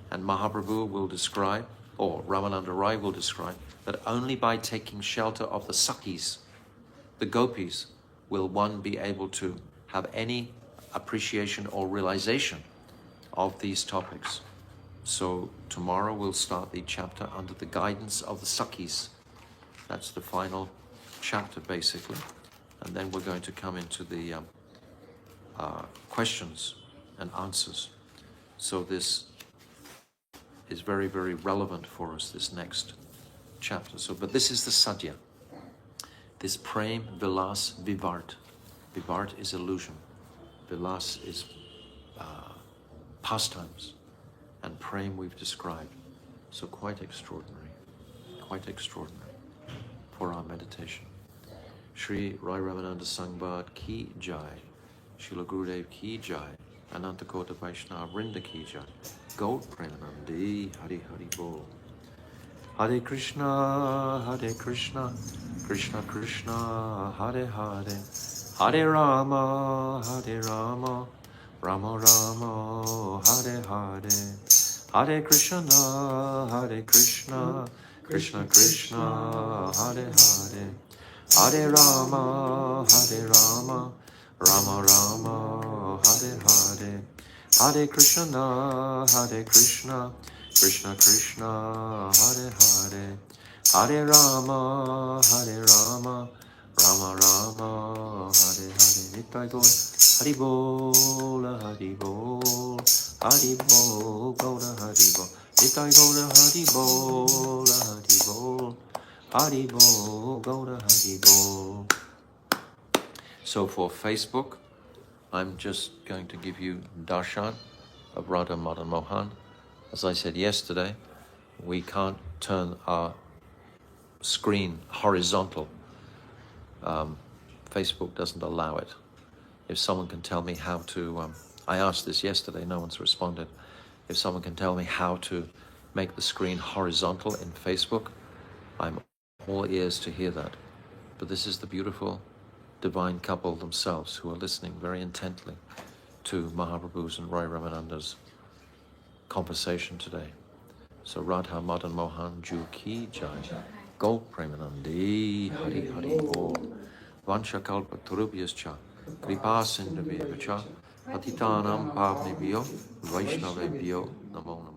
And Mahaprabhu will describe, or Ramananda Rai will describe, that only by taking shelter of the Sakhis, the gopis, will one be able to have any appreciation or realization of these topics. So tomorrow we'll start the chapter under the guidance of the Sakhis. That's the final chapter, basically. And then we're going to come into the questions and answers. So this is very, very relevant for us, this next chapter. So, but this is the sadhya. This prem, vilas, vivart. Vivart is illusion. Vilas is pastimes. And prem we've described. So quite extraordinary for our meditation. Shri Rai Ramananda Sangbad ki jai. Srila Gurudev ki jai. Ananta Kota Vaishnava Vrinda ki jai. Gaur Premanandi Hari Hari Bol. Hare Krishna, Krishna Krishna, Hare Hare, Hare Rama, Rama Rama, Hare Hare, Hare Krishna, Krishna Krishna, Hare Hare, Hare Rama, Rama Rama, Hare Hare, Hare Krishna, Krishna Krishna, Hare Hare, Hare Rama, Rama Rama, Hare Hare. Nitai Gaura Haribol, Haribol, Haribol, Gaura Haribol, Nitai Gaura Haribol, Haribol, Haribol, Gaura Haribol. So for Facebook, I'm just going to give you darshan of Radha Madan Mohan. As I said yesterday, we can't turn our screen horizontal. Facebook doesn't allow it. If someone can tell me how to, I asked this yesterday, no one's responded. If someone can tell me how to make the screen horizontal in Facebook, I'm all ears to hear that. But this is the beautiful divine couple themselves who are listening very intently to Mahaprabhu's and Roy Ramananda's conversation today. So Radha Madan Mohan Ju Ki Jai, Go Premanandi, Hari Hari Bol, Vansha Kalpa Turubhyascha, Kripa Sindhavya Patitanam Pavnibhyo, Vaishnavebhyo, Namo Namo.